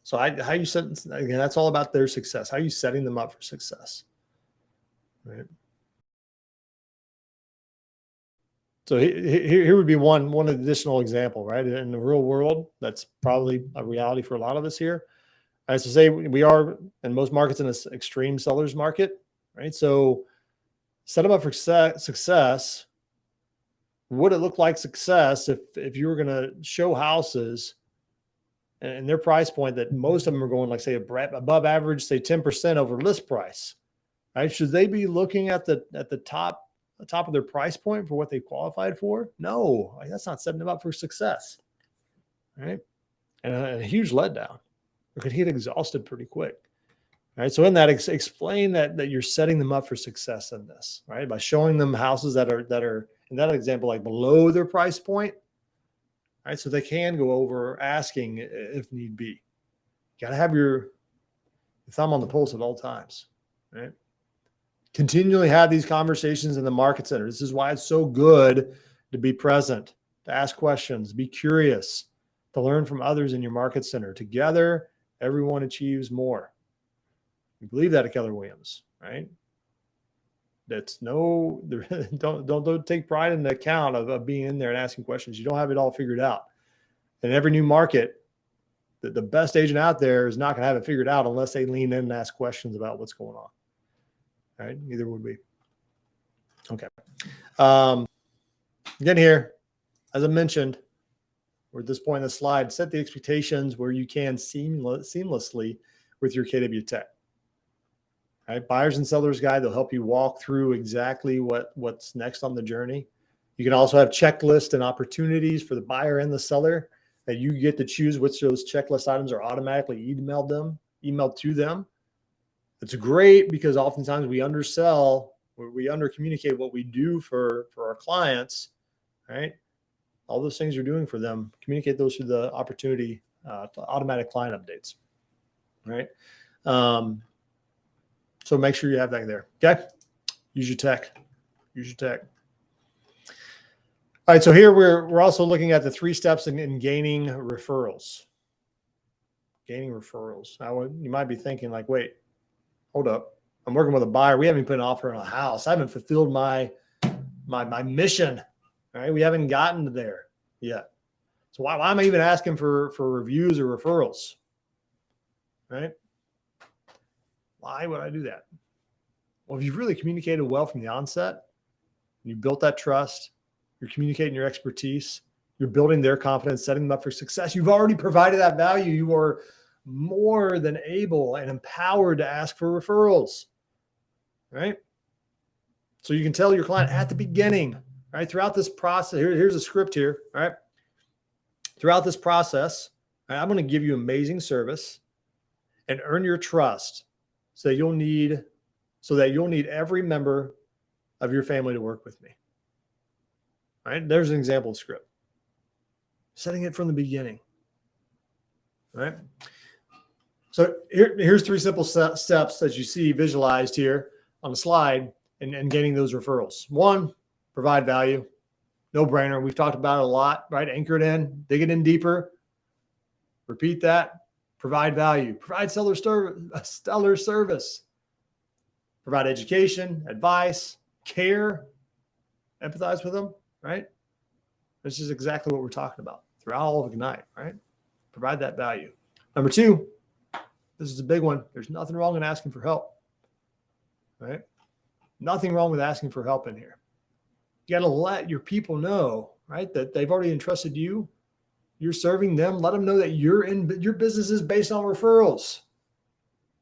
So how you set, again, that's all about their success. How are you setting them up for success, right? So here would be one additional example, right? In the real world, that's probably a reality for a lot of us here. As to say, we are in most markets in an extreme seller's market, right? So set them up for success. Would it look like success if you were going to show houses and their price point that most of them are going, say, above average, say 10% over list price, right? Should they be looking at the top top of their price point for what they qualified for? No, that's not setting them up for success, right? And a huge letdown. They could get exhausted pretty quick. Right. So in that, explain that you're setting them up for success in this, right? By showing them houses that are in that example, like below their price point, right? So they can go over asking if need be. You got to have your thumb on the pulse at all times, right? Continually have these conversations in the market center. This is why it's so good to be present, to ask questions, be curious, to learn from others in your market center. Together, everyone achieves more. We believe that at Keller Williams, right? That's don't take pride in the account of being in there and asking questions. You don't have it all figured out. In every new market, the best agent out there is not going to have it figured out unless they lean in and ask questions about what's going on. Right? Neither would we. Okay. Again here, as I mentioned, we're at this point in the slide, set the expectations where you can seamlessly with your KW Tech. Right? Buyer's and seller's guide, they'll help you walk through exactly what's next on the journey. You can also have checklists and opportunities for the buyer and the seller that you get to choose which of those checklist items are automatically emailed to them. It's great because oftentimes we undersell, we undercommunicate what we do for our clients, right? All those things you're doing for them, communicate those through the opportunity to automatic client updates, right? So make sure you have that there. Okay. Use your tech. All right. So here we're also looking at the 3 steps in gaining referrals. Now you might be thinking like, wait, hold up. I'm working with a buyer. We haven't put an offer on a house. I haven't fulfilled my mission. All right. We haven't gotten there yet. So why am I even asking for reviews or referrals? Right? Why would I do that? Well, if you've really communicated well from the onset, you built that trust, you're communicating your expertise, you're building their confidence, setting them up for success. You've already provided that value. You are more than able and empowered to ask for referrals, right? So you can tell your client at the beginning, right? Throughout this process, here's a script here, right? Throughout this process, right, I'm going to give you amazing service and earn your trust so that you'll need every member of your family to work with me. All right? There's an example of script. Setting it from the beginning. All right? So here's 3 simple steps that you see visualized here on the slide and gaining those referrals. 1, provide value. No brainer. We've talked about it a lot, right? Anchor it in, dig it in deeper. Repeat that. Provide value. Provide stellar service. Provide education, advice, care, empathize with them, right? This is exactly what we're talking about throughout all of Ignite, right? Provide that value. Number 2, this is a big one. There's nothing wrong in asking for help, right? Nothing wrong with asking for help in here. You got to let your people know, right, that they've already entrusted you. You're serving them. Let them know that your business is based on referrals.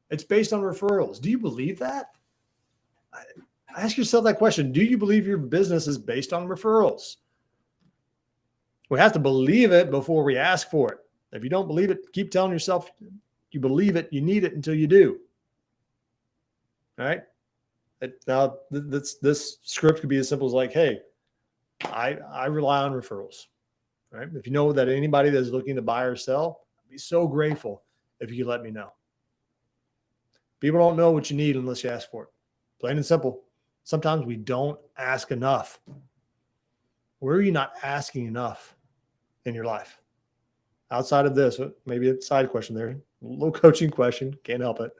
It's based on referrals. Do you believe that? Ask yourself that question. Do you believe your business is based on referrals? We have to believe it before we ask for it. If you don't believe it, keep telling yourself you believe it, you need it until you do. All right? Now, this script could be as simple as like, hey, I rely on referrals. Right? If you know that anybody that's looking to buy or sell, I'd be so grateful if you could let me know. People don't know what you need unless you ask for it. Plain and simple. Sometimes we don't ask enough. Where are you not asking enough in your life? Outside of this, maybe a side question there, a little coaching question, can't help it.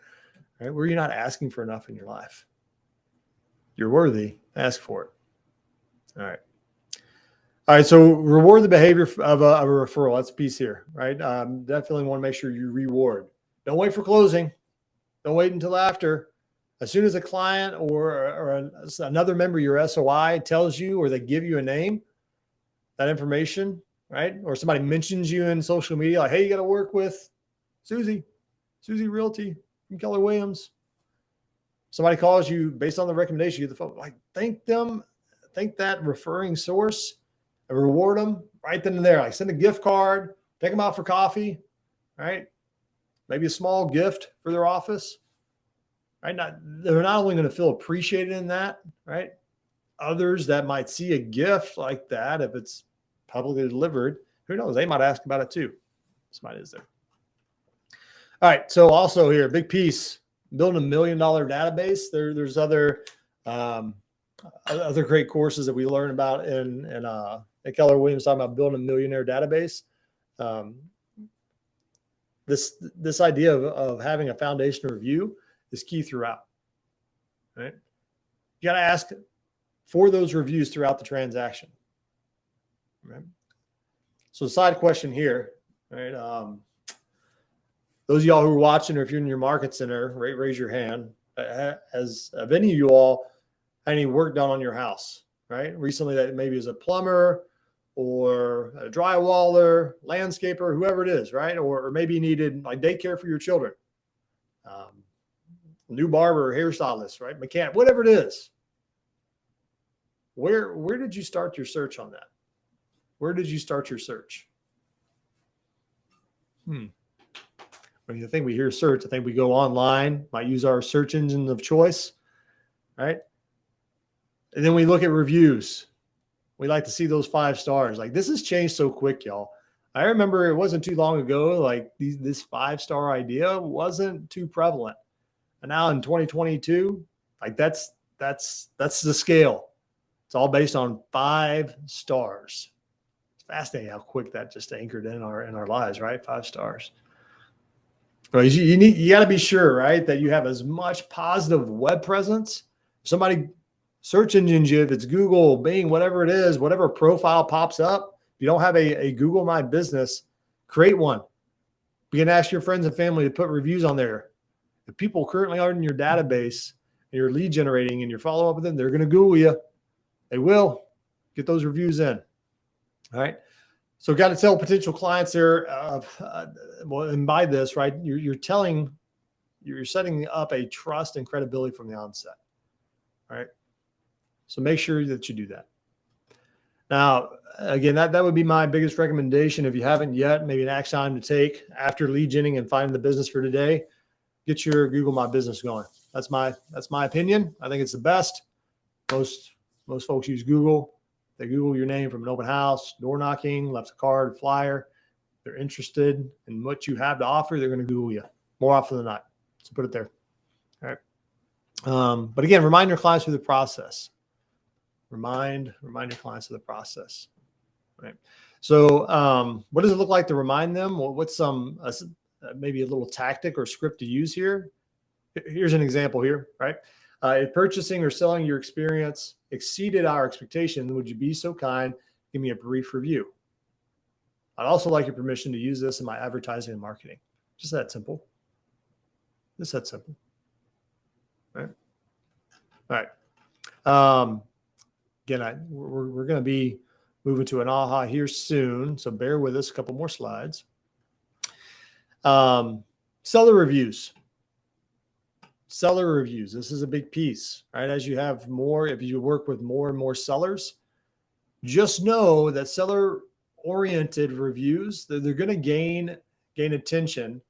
Right? Where are you not asking for enough in your life? You're worthy, ask for it. All right. All right, so reward the behavior of a referral. That's a piece here, right? Definitely want to make sure you reward. Don't wait for closing. Don't wait until after. As soon as a client or another member of your SOI tells you or they give you a name, that information, right? Or somebody mentions you in social media, like, hey, you got to work with Susie Realty from Keller Williams. Somebody calls you based on the recommendation, you get the phone. Like, thank them think that referring source and reward them right then and there. Like send a gift card, take them out for coffee, right? Maybe a small gift for their office, right? They're not only going to feel appreciated in that, right? Others that might see a gift like that, if it's publicly delivered, who knows? They might ask about it too. Somebody is there. All right. So also here, big piece, building $1 million database. There's other great courses that we learn about in Keller Williams talking about building a millionaire database. This idea of having a foundation review is key throughout, right? You got to ask for those reviews throughout the transaction, right? So side question here, right? Those of y'all who are watching, or if you're in your market center, raise your hand. Have any of you all had any work done on your house, right? Recently, that maybe is a plumber or a drywaller, landscaper, whoever it is, right? Or maybe you needed like daycare for your children, new barber, hairstylist, right? Mechanic, whatever it is. Where did you start your search on that? Where did you start your search? When I think we hear search, I think we go online, might use our search engine of choice, right? And then we look at reviews. We like to see those 5 stars. Like this has changed so quick, y'all. I remember it wasn't too long ago, like this 5-star idea wasn't too prevalent. And now in 2022, like that's the scale. It's all based on 5 stars. It's fascinating how quick that just anchored in our lives, right? 5 stars. Right. You got to be sure, right, that you have as much positive web presence. If somebody search engines you, if it's Google, Bing, whatever it is, whatever profile pops up, if you don't have a Google My Business, create one. You can ask your friends and family to put reviews on there. If people currently aren't in your database and you're lead generating and you're following up with them, they're going to Google you. They will. Get those reviews in. All right. So got to tell potential clients there, well, and by this, right, you're setting up a trust and credibility from the onset, right? So make sure that you do that. Now, again, that would be my biggest recommendation. If you haven't yet, maybe an action item to take after lead genning and finding the business for today, get your Google My Business going. That's my opinion. I think it's the best. Most folks use Google. They Google your name from an open house, door knocking, left a card, flyer. They're interested in what you have to offer. They're going to Google you more often than not. So put it there. All right. But again, remind your clients of the process. Remind your clients of the process. Right. So what does it look like to remind them? Well, what's some maybe a little tactic or script to use here? Here's an example here, right? If purchasing or selling your experience exceeded our expectation, would you be so kind, give me a brief review? I'd also like your permission to use this in my advertising and marketing. Just that simple. Just that simple. Right? All right. Again, we're going to be moving to an AHA here soon, so bear with us. A couple more slides. Seller reviews. Seller reviews. This is a big piece, right? As you have more, if you work with more and more sellers, just know that seller-oriented reviews, they're going to gain attention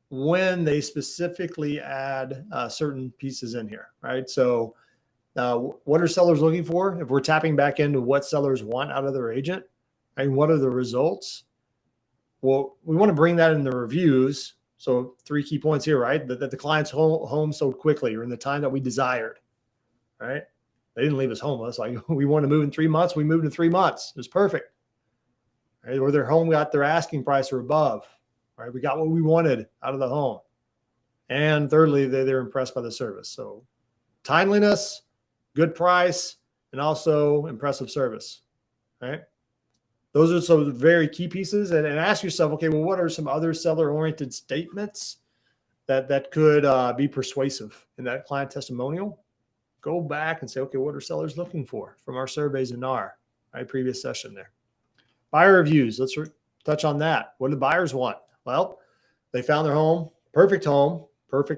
when they specifically add certain pieces in here, right? So what are sellers looking for? If we're tapping back into what sellers want out of their agent, and what are the results? Well, we want to bring that in the reviews. So 3 key points here, right? That the client's home sold quickly or in the time that we desired, right? They didn't leave us homeless. Like we want to move in 3 months. We moved in 3 months. It was perfect. Right? Or their home got their asking price or above, right? We got what we wanted out of the home. And thirdly, they're impressed by the service. So timeliness, good price, and also impressive service, right? Those are some very key pieces. And ask yourself, okay, well, what are some other seller-oriented statements that could be persuasive in that client testimonial? Go back and say, okay, what are sellers looking for from our surveys in our previous session there? Buyer reviews. Let's touch on that. What do the buyers want? Well, they found their home, perfect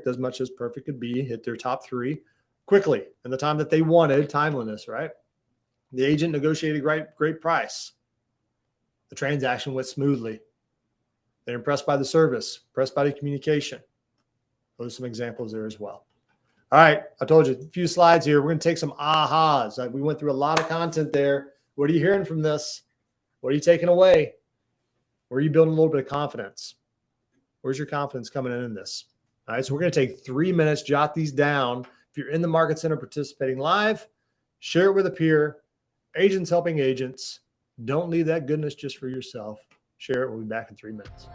as much as perfect could be, hit their top 3. quickly in the time that they wanted, timeliness, right? The agent negotiated great price. The transaction went smoothly. They're impressed by the service, impressed by the communication. Those are some examples there as well. All right, I told you a few slides here. We're going to take some ahas. We went through a lot of content there. What are you hearing from this? What are you taking away? Where are you building a little bit of confidence? Where's your confidence coming in this? All right, so we're going to take 3 minutes, jot these down. If you're in the Market Center participating live, share it with a peer. Agents helping agents. Don't leave that goodness just for yourself. Share it. We'll be back in 3 minutes.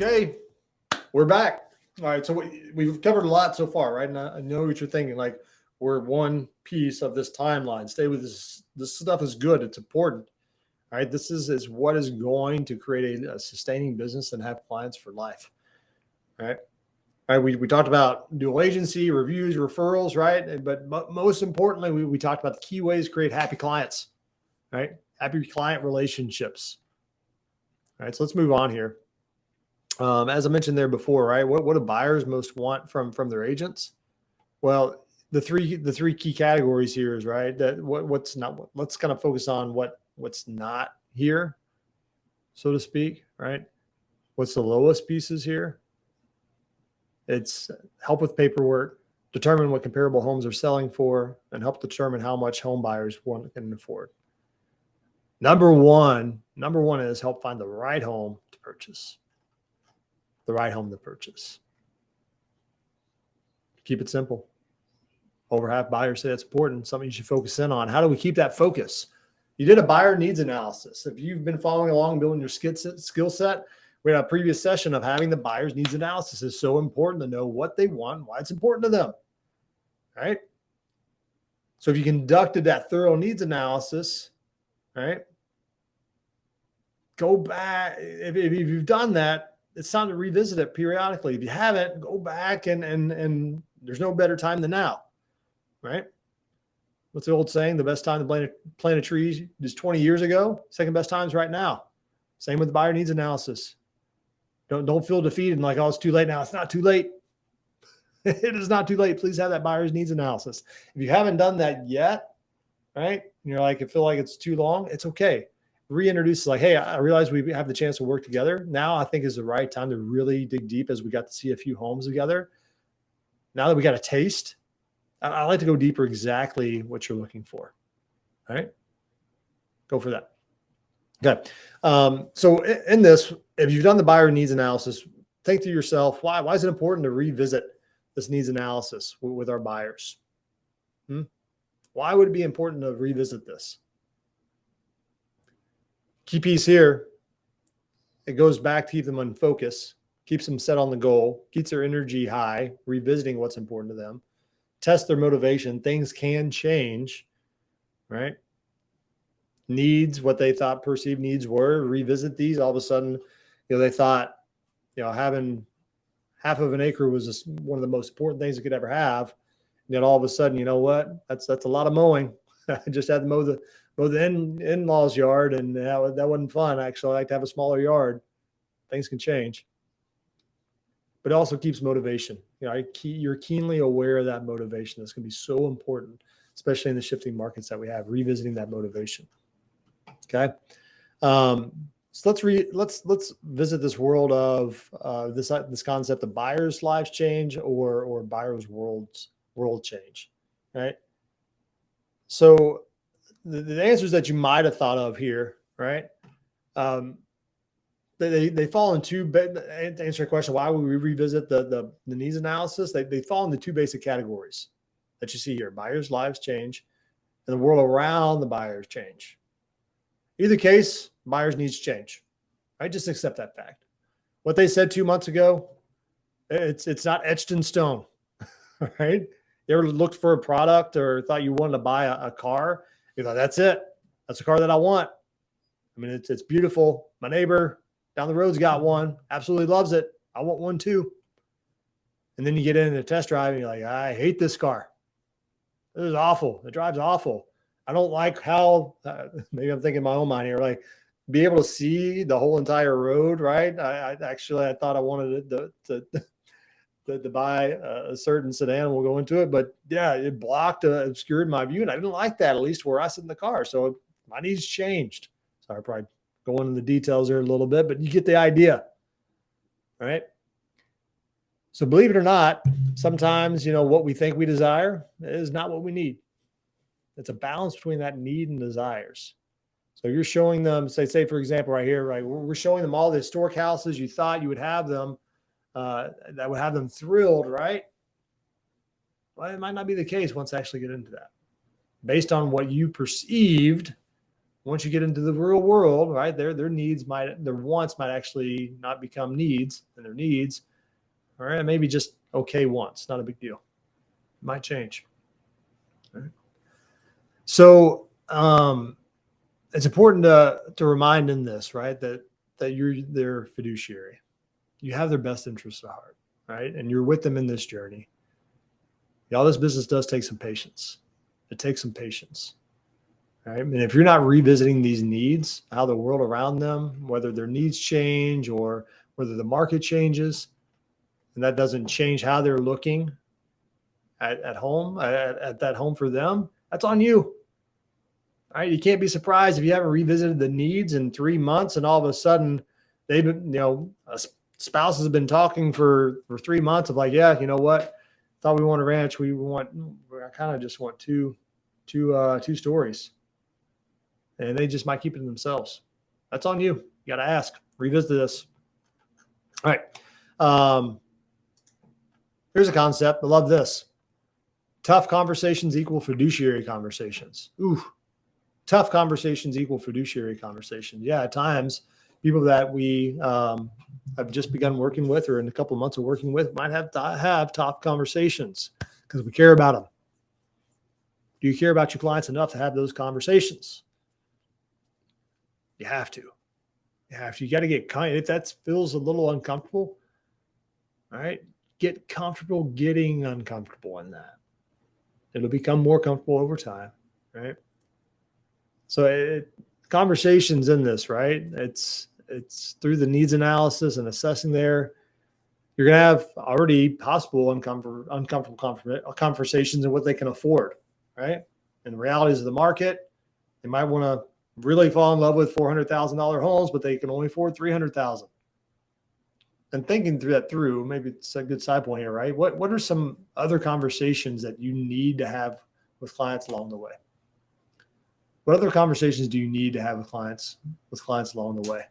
Okay, we're back. All right, so we've covered a lot so far, right? And I know what you're thinking. Like, we're one piece of this timeline. Stay with this. This stuff is good. It's important. All right, this is what is going to create a sustaining business and have clients for life. All right. All right, we talked about dual agency, reviews, referrals, right? But most importantly, we talked about the key ways to create happy clients, right? Happy client relationships. All right, so let's move on here. As I mentioned there before, right? What do buyers most want from their agents? Well, the three key categories here is right that what's not. Let's kind of focus on what's not here, so to speak, right? What's the lowest pieces here? It's help with paperwork, determine what comparable homes are selling for, and help determine how much home buyers can afford. Number one is help find the right home to purchase. The right home to purchase. Keep it simple. Over half buyers say that's important. Something you should focus in on. How do we keep that focus? You did a buyer needs analysis. If you've been following along, building your skill set, we had a previous session of having the buyer's needs analysis. It's so important to know what they want, why it's important to them. All right. So if you conducted that thorough needs analysis, right, go back. If you've done that, it's time to revisit it periodically. If you haven't, go back and there's no better time than now, right? What's the old saying? The best time to plant a tree is 20 years ago. Second best time is right now. Same with the buyer needs analysis. Don't feel defeated and like, oh, it's too late now. It's not too late. It is not too late. Please have that buyer's needs analysis. If you haven't done that yet, right, and you're like, I feel like it's too long, it's okay. Reintroduce, like, hey, I realize we have the chance to work together. Now I think is the right time to really dig deep, as we got to see a few homes together. Now that we got a taste, I like to go deeper exactly what you're looking for. All right. Go for that. Okay. So in this, if you've done the buyer needs analysis, think to yourself, why is it important to revisit this needs analysis with our buyers? Why would it be important to revisit this? Key piece here, it goes back to keep them on focus, keeps them set on the goal, keeps their energy high, revisiting what's important to them, test their motivation. Things can change, right? Needs, what they thought perceived needs were, revisit these. All of a sudden, they thought, having half of an acre was just one of the most important things you could ever have. And then all of a sudden, you know what? That's a lot of mowing. I just had to mow the in-laws yard, and that wasn't fun. Actually, I like to have a smaller yard. Things can change, but it also keeps motivation. You're keenly aware of that motivation. That's going to be so important, especially in the shifting markets that we have. Revisiting that motivation. Okay. So let's visit this world of this concept of buyers' lives change or buyers' world change. Right. So the answers that you might have thought of here, right? They fall in two. To answer your question, why would we revisit the needs analysis? They fall into two basic categories that you see here: buyers' lives change, and the world around the buyers change. Either case, buyers' needs change. Right? Just accept that fact. What they said 2 months ago, it's not etched in stone. Right? You ever looked for a product or thought you wanted to buy a car? You thought, that's it. That's the car that I want. I mean, it's beautiful. My neighbor down the road's got one. Absolutely loves it. I want one too. And then you get in a test drive and you're like, I hate this car. This is awful. It drives awful. I don't like how, maybe I'm thinking in my own mind here, like be able to see the whole entire road, right? I thought I wanted to buy a certain sedan. We'll go into it, but yeah, it obscured my view, and I didn't like that, at least where I sit in the car. So my needs changed. Sorry, probably going into the details there a little bit, but you get the idea, right? So believe it or not, sometimes, what we think we desire is not what we need. It's a balance between that need and desires. So you're showing them, say for example, right here, right? We're showing them all the historic houses you thought you would have them, that would have them thrilled, right? Well, it might not be the case once I actually get into that. Based on what you perceived, once you get into the real world, right? Their wants might actually not become needs, and their needs, all right, maybe just okay wants, not a big deal. It might change. All right. So it's important to remind in this, right, that you're their fiduciary. You have their best interests at heart, right? And you're with them in this journey. All this business does take some patience. It takes some patience, right? And if you're not revisiting these needs, how the world around them, whether their needs change or whether the market changes, and that doesn't change how they're looking at home, at that home for them, that's on you. All right, you can't be surprised if you haven't revisited the needs in 3 months, and all of a sudden they've been, spouses have been talking for 3 months of like, yeah, you know what? Thought we want a ranch. I kind of just want two stories, and they just might keep it to themselves. That's on you. You got to ask, revisit this. All right. Here's a concept. I love this. Tough conversations equal fiduciary conversations. Ooh. Tough conversations equal fiduciary conversations. Yeah, at times, people that we have just begun working with or in a couple of months of working with might have tough conversations because we care about them. Do you care about your clients enough to have those conversations? You have to. You have to. You got to get kind. If that feels a little uncomfortable, all right, get comfortable getting uncomfortable in that. It'll become more comfortable over time, right? So conversations in this, right? It's through the needs analysis and assessing there. You're going to have already possible uncomfortable conversations and what they can afford, right? And the realities of the market. They might want to really fall in love with $400,000 homes, but they can only afford $300,000. And thinking through, maybe it's a good side point here, right? What are some other conversations that you need to have with clients along the way? What other conversations do you need to have with clients along the way?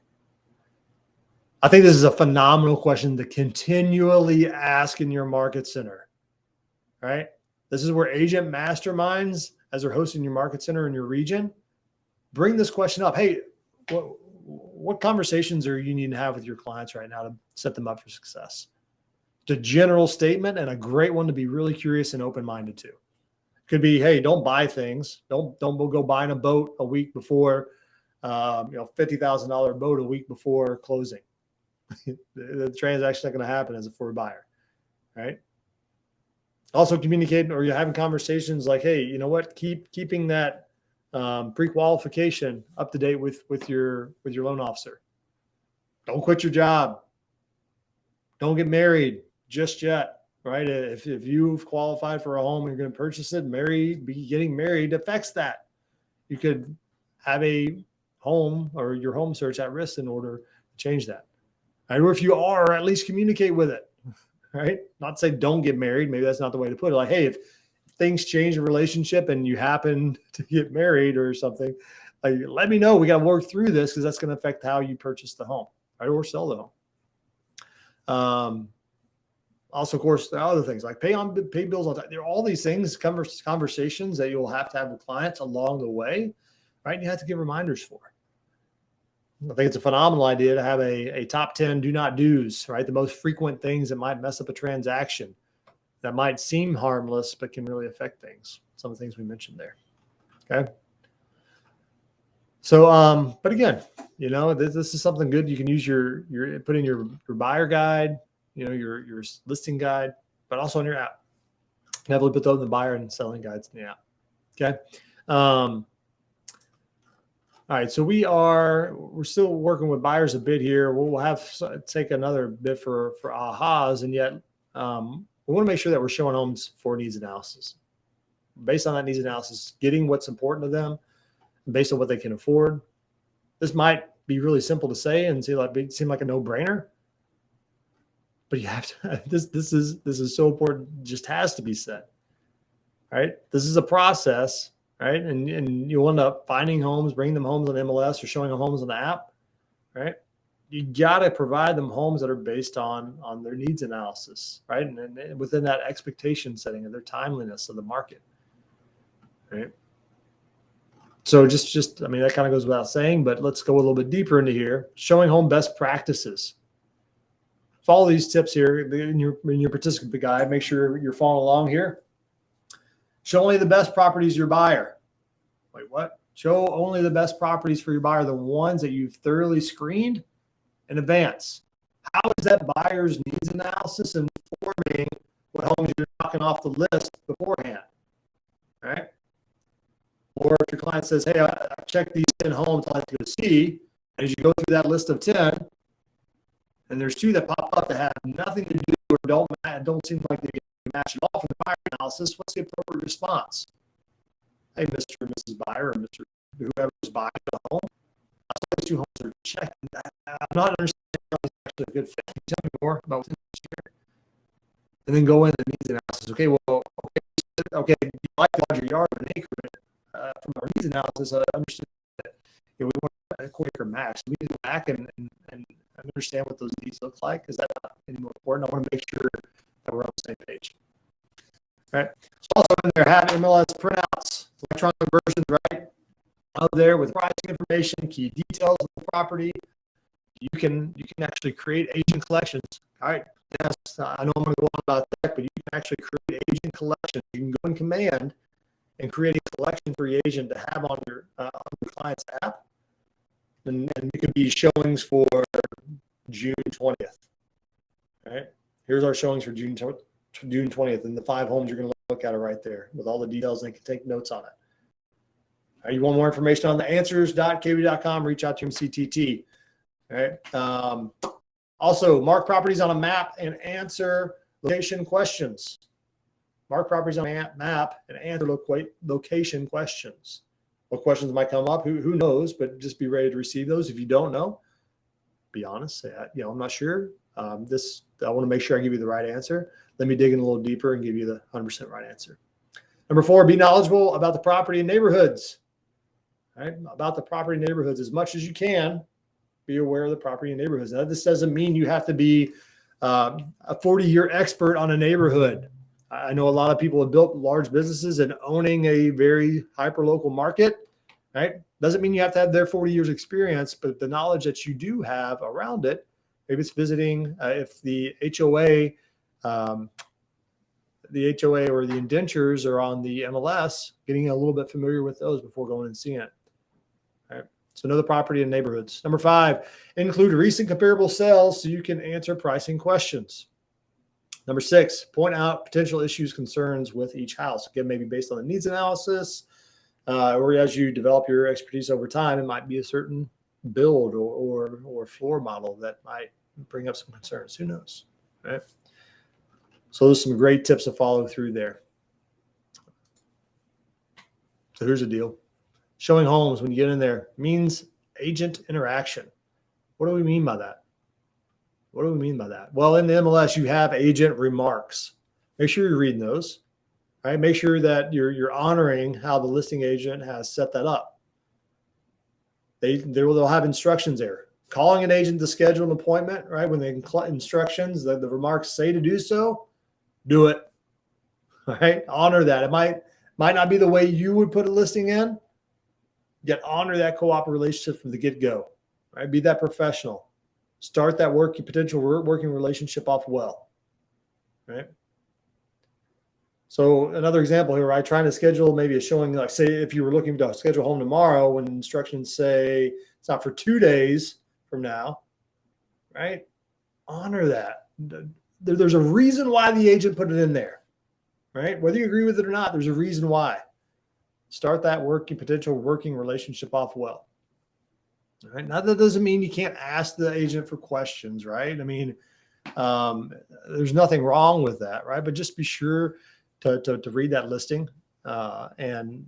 I think this is a phenomenal question to continually ask in your market center, right? This is where agent masterminds, as they're hosting your market center in your region, bring this question up. Hey, what conversations are you needing to have with your clients right now to set them up for success? It's a general statement and a great one to be really curious and open-minded to. Could be, hey, don't buy things. Don't go buying a boat a week before, $50,000 boat a week before closing. The transaction not going to happen as a for a buyer, right? Also communicating, or you're having conversations like, hey, you know what? Keeping that pre-qualification up to date with your loan officer. Don't quit your job. Don't get married just yet, right? If you've qualified for a home and you're going to purchase it, getting married affects that. You could have a home or your home search at risk in order to change that. Right? Or if you are, at least communicate with it, right? Not say don't get married. Maybe that's not the way to put it. Like, hey, if things change in a relationship and you happen to get married or something, like, let me know. We got to work through this because that's going to affect how you purchase the home, right? Or sell the home. Also, of course, there are other things like pay bills on time. There are all these things, conversations that you'll have to have with clients along the way, right? And you have to give reminders for it. I think it's a phenomenal idea to have a top 10 do not do's, right? The most frequent things that might mess up a transaction that might seem harmless, but can really affect things. Some of the things we mentioned there. Okay. So, but again, this is something good. You can use put in your buyer guide, your listing guide, but also on your app. You have to put those in the buyer and selling guides in the app. Okay. All right, so we're still working with buyers a bit here. We'll have take another bit for ahas, and yet we want to make sure that we're showing homes for needs analysis. Based on that needs analysis, getting what's important to them, based on what they can afford. This might be really simple to say and seem like a no-brainer, but you have to. This is so important. It just has to be said. Right? This is a process. Right. And you'll end up finding homes, bringing them homes on MLS or showing them homes on the app. Right. You got to provide them homes that are based on their needs analysis. Right. And within that expectation setting and their timeliness of the market. Right. So just I mean, that kind of goes without saying, but let's go a little bit deeper into here. Showing home best practices. Follow these tips here in your participant guide. Make sure you're following along here. Show only the best properties your buyer. Wait, what? Show only the best properties for your buyer, the ones that you've thoroughly screened in advance. How is that buyer's needs analysis informing what homes you're knocking off the list beforehand? Right? Or if your client says, hey, I checked these 10 homes I'd like to go see, and as you go through that list of 10, and there's 2 that pop up that have nothing to do or don't seem like they match at all for the buyer analysis, what's the appropriate response? Hey, Mr. and Mrs. Buyer, or Mr. whoever's buying the home, those 2 homes are checked. I'm not understanding how it's actually a good fit. Can you tell me more about what's in here? And then go in and needs analysis. Okay, you like a larger yard of an acre. From our needs analysis, I understand that we want a quarter max. We need to go back and understand what those needs look like. Is that not any more important? I want to make sure that we're on the same page. All right. So also in there, have MLS printouts, electronic versions, right? Out there with pricing information, key details of the property. You can actually create agent collections. All right. Yes, I know I'm going to go on about that, but you can actually create agent collections. You can go in command and create a collection for your agent to have on your client's app. And it could be showings for June 20th. All right. Here's our showings for June 20th, and the 5 homes you're going to look at it right there with all the details, and they can take notes on it. All right, you want more information on the answers.kb.com, reach out to MCTT. All right. Also, mark properties on a map and answer location questions. Mark properties on a map and answer location questions. What questions might come up? Who knows? But just be ready to receive those. If you don't know, be honest. Say, I'm not sure. I want to make sure I give you the right answer. Let me dig in a little deeper and give you the 100% right answer. Number 4, be knowledgeable about the property and neighborhoods. All right, about the property and neighborhoods as much as you can. Be aware of the property and neighborhoods. Now, this doesn't mean you have to be a 40-year expert on a neighborhood. I know a lot of people have built large businesses and owning a very hyper-local market, right? Doesn't mean you have to have their 40 years experience, but the knowledge that you do have around it, maybe it's visiting, if the HOA or the indentures are on the MLS, getting a little bit familiar with those before going and seeing it. All right. So know the property and neighborhoods. Number 5, include recent comparable sales so you can answer pricing questions. Number 6, point out potential issues, concerns with each house. Again, maybe based on the needs analysis, or as you develop your expertise over time, it might be a certain build or floor model that might bring up some concerns. Who knows, right? So there's some great tips to follow through there. So here's the deal. Showing homes when you get in there means agent interaction. What do we mean by that? What do we mean by that? Well, in the MLS, you have agent remarks. Make sure you're reading those. Right? Make sure that you're honoring how the listing agent has set that up. They'll have instructions there. Calling an agent to schedule an appointment, right? When the instructions, the remarks say to do so, do it. Right? Honor that. It might not be the way you would put a listing in, yet honor that co-op relationship from the get-go. Right? Be that professional. Start that potential working relationship off well. Right? So another example here, right? Trying to schedule maybe a showing, like say if you were looking to schedule home tomorrow, when instructions say it's not for 2 days from now, right? Honor that. There's a reason why the agent put it in there, right? Whether you agree with it or not, there's a reason why. Start that potential working relationship off well. All right. Now that doesn't mean you can't ask the agent for questions, right? I mean, there's nothing wrong with that, right? But just be sure to read that listing and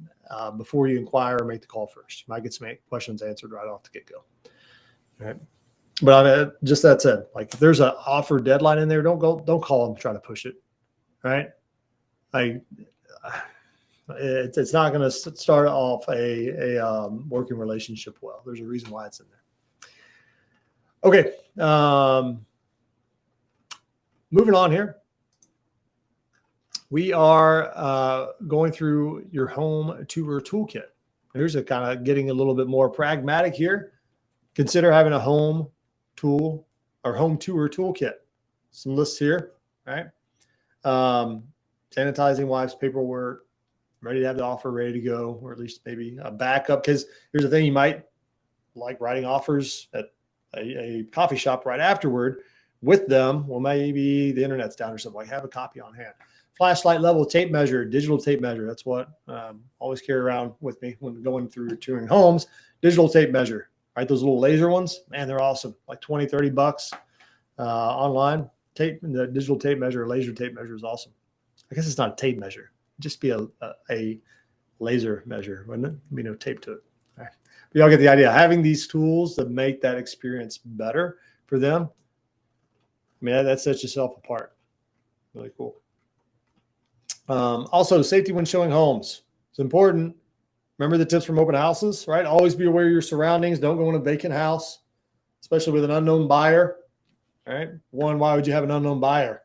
before you inquire or make the call first. You might get some questions answered right off the get-go. All right. But I mean, just that said, like if there's an offer deadline in there, don't call them, try to push it. Right. It's not going to start off a working relationship well. There's a reason why it's in there. Okay. Moving on here. We are going through your home tour toolkit. Here's a kind of getting a little bit more pragmatic here. Consider having a home tour toolkit. Some lists here, right? Sanitizing wipes, paperwork, ready to have the offer ready to go, or at least maybe a backup. Because here's the thing, you might like writing offers at a coffee shop right afterward with them. Well, maybe the internet's down or something. Like have a copy on hand. Flashlight level tape measure, digital tape measure. That's what I always carry around with me when going through touring homes. Digital tape measure, right? Those little laser ones, man, they're awesome. Like $20-$30 online. The digital tape measure, laser tape measure is awesome. I guess it's not a tape measure. It'd just be a laser measure, wouldn't it? Be no tape to it. All right. But y'all get the idea. Having these tools that make that experience better for them, I mean, that sets yourself apart. Really cool. Also, safety when showing homes. It's important. Remember the tips from open houses, right? Always be aware of your surroundings. Don't go in a vacant house, especially with an unknown buyer. All right. One, why would you have an unknown buyer?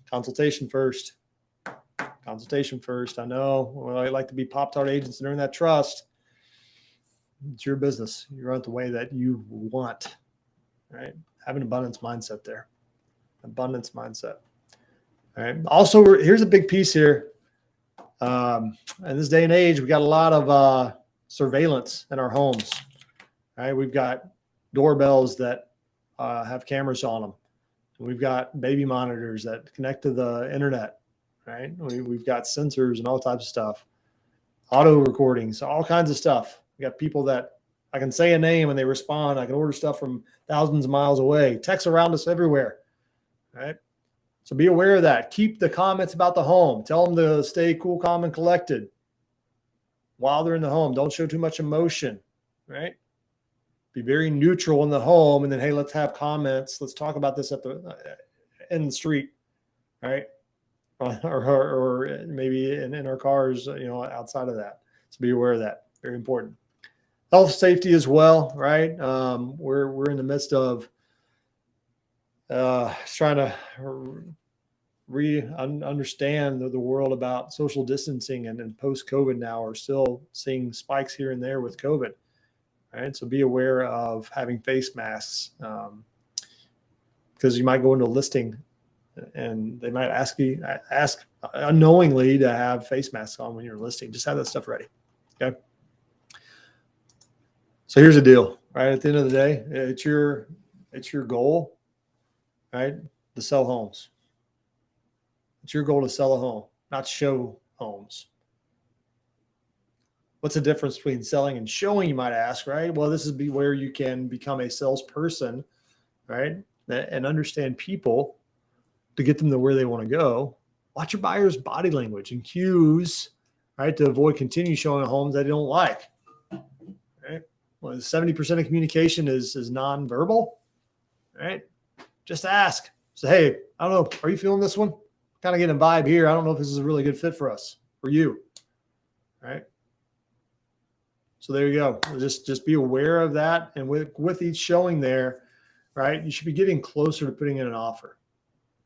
Consultation first. Consultation first. I know. Well, I like to be Pop-Tart agents and earn that trust. It's your business. You run it the way that you want. Right? Have an abundance mindset there. Abundance mindset. All right. Also, here's a big piece here. In this day and age, we got a lot of surveillance in our homes. Right? We've got doorbells that have cameras on them. We've got baby monitors that connect to the internet. Right? We've got sensors and all types of stuff. Auto recordings, all kinds of stuff. We got people that I can say a name and they respond. I can order stuff from thousands of miles away. Texts around us everywhere. Right? So be aware of that. Keep the comments about the home. Tell them to stay cool, calm, and collected while they're in the home. Don't show too much emotion, right? Be very neutral in the home, and then, hey, let's have comments. Let's talk about this in the street, right? Or maybe in our cars, outside of that. So be aware of that. Very important. Health safety as well, right? We're in the midst of trying to understand the world about social distancing, and post-COVID now we're still seeing spikes here and there with COVID. Right. So be aware of having face masks, because you might go into a listing and they might ask unknowingly to have face masks on when you're listing. Just have that stuff ready. Okay. So here's the deal, right? At the end of the day, it's your goal, right? To sell homes. It's your goal to sell a home, not show homes. What's the difference between selling and showing, you might ask, right? Well, this is where you can become a salesperson, right? And understand people to get them to where they want to go. Watch your buyer's body language and cues, right? To avoid continue showing homes that they don't like, right? Well, 70% of communication is nonverbal, right? Just ask. Say, hey, I don't know, are you feeling this one? Kind of getting a vibe here. I don't know if this is a really good fit for us, for you, right? So there you go. Just be aware of that. And with each showing there, right, you should be getting closer to putting in an offer,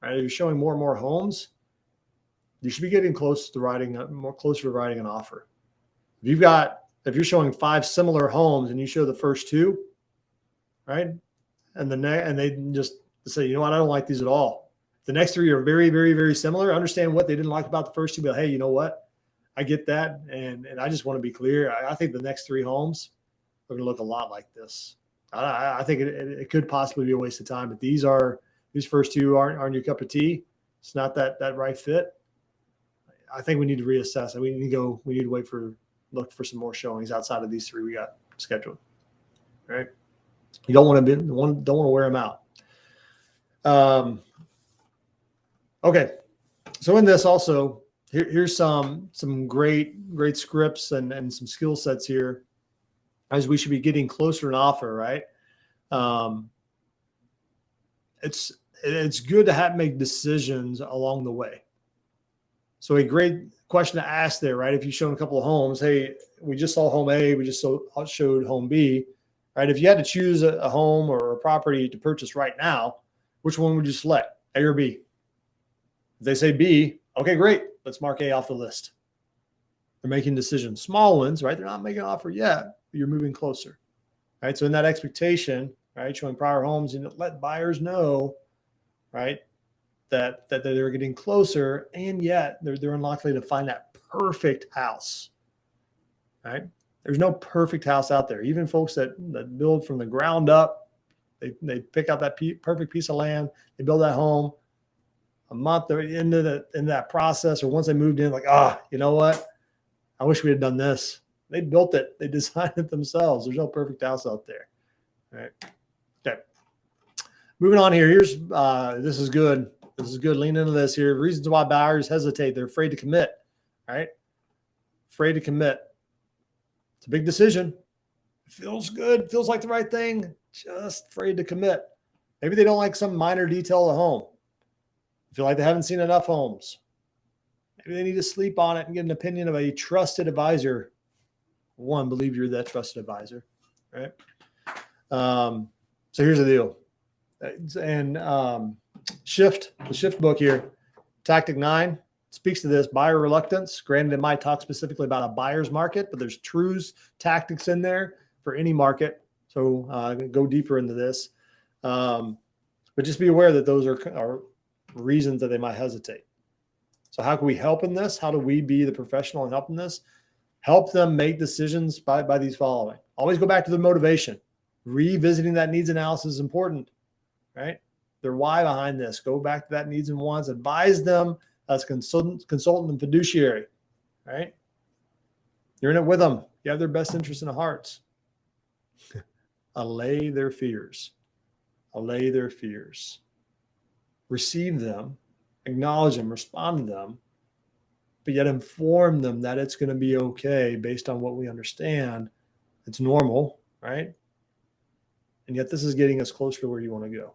right? If you're showing more and more homes, you should be getting closer to writing an offer. If you're showing 5 similar homes and you show the first 2, right, and they just say, you know what, I don't like these at all. The next 3 are very, very, very similar. Understand what they didn't like about the first 2, but hey, you know what? I get that. And I just want to be clear. I think the next 3 homes are going to look a lot like this. I think it could possibly be a waste of time, but these first 2 aren't your cup of tea. It's not that right fit. I think we need to reassess, and we need to look for some more showings outside of these 3 we got scheduled. Right? You don't want to wear them out. Okay. So in this also, here's some great scripts and some skill sets here as we should be getting closer to an offer, right? It's good to make decisions along the way. So a great question to ask there, right? If you've shown a couple of homes, hey, we just saw home A, we just showed home B, right? If you had to choose a home or a property to purchase right now, which one would you select, A or B? If they say B, okay, great. Let's mark A off the list. They're making decisions, small ones, right? They're not making an offer yet, but you're moving closer, right? So in that expectation, right, showing prior homes, and let buyers know, right, that they're getting closer, and yet they're unlikely to find that perfect house, right? There's no perfect house out there. Even folks that build from the ground up, they pick out that perfect piece of land, they build that home. A month into that process, or once they moved in, like, you know what? I wish we had done this. They built it. They designed it themselves. There's no perfect house out there. All right. Okay. Moving on here. Here's this is good. This is good. Lean into this here. Reasons why buyers hesitate. They're afraid to commit. Right? Afraid to commit. It's a big decision. It feels good. Feels like the right thing. Just afraid to commit. Maybe they don't like some minor detail of the home. Feel like they haven't seen enough homes. Maybe they need to sleep on it and get an opinion of a trusted advisor. One, believe you're that trusted advisor, right? So here's the deal. And the Shift book here, Tactic 9, speaks to this, buyer reluctance. Granted, it might talk specifically about a buyer's market, but there's truths, tactics in there for any market. So go deeper into this. But just be aware that those are reasons that they might hesitate. So how can we help in this? How do we be the professional in helping this? Help them make decisions by these following. Always go back to the motivation. Revisiting that needs analysis is important, right? Their why behind this. Go back to that needs and wants. Advise them as consultant and fiduciary, right? You're in it with them. You have their best interest in the hearts. Allay their fears. Allay their fears. Receive them, acknowledge them, respond to them, but yet inform them that it's going to be okay based on what we understand. It's normal, right? And yet this is getting us closer to where you want to go.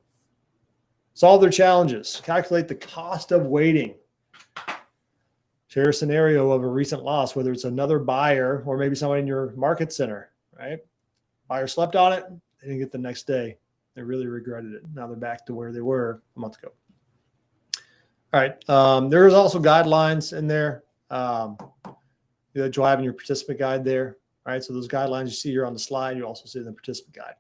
Solve their challenges. Calculate the cost of waiting. Share a scenario of a recent loss, whether it's another buyer or maybe somebody in your market center, right? Buyer slept on it. They didn't get the next day. They really regretted it. Now they're back to where they were a month ago. All right. There's also guidelines in there that you'll have in your participant guide there. All right. So those guidelines you see here on the slide, you also see in the participant guide.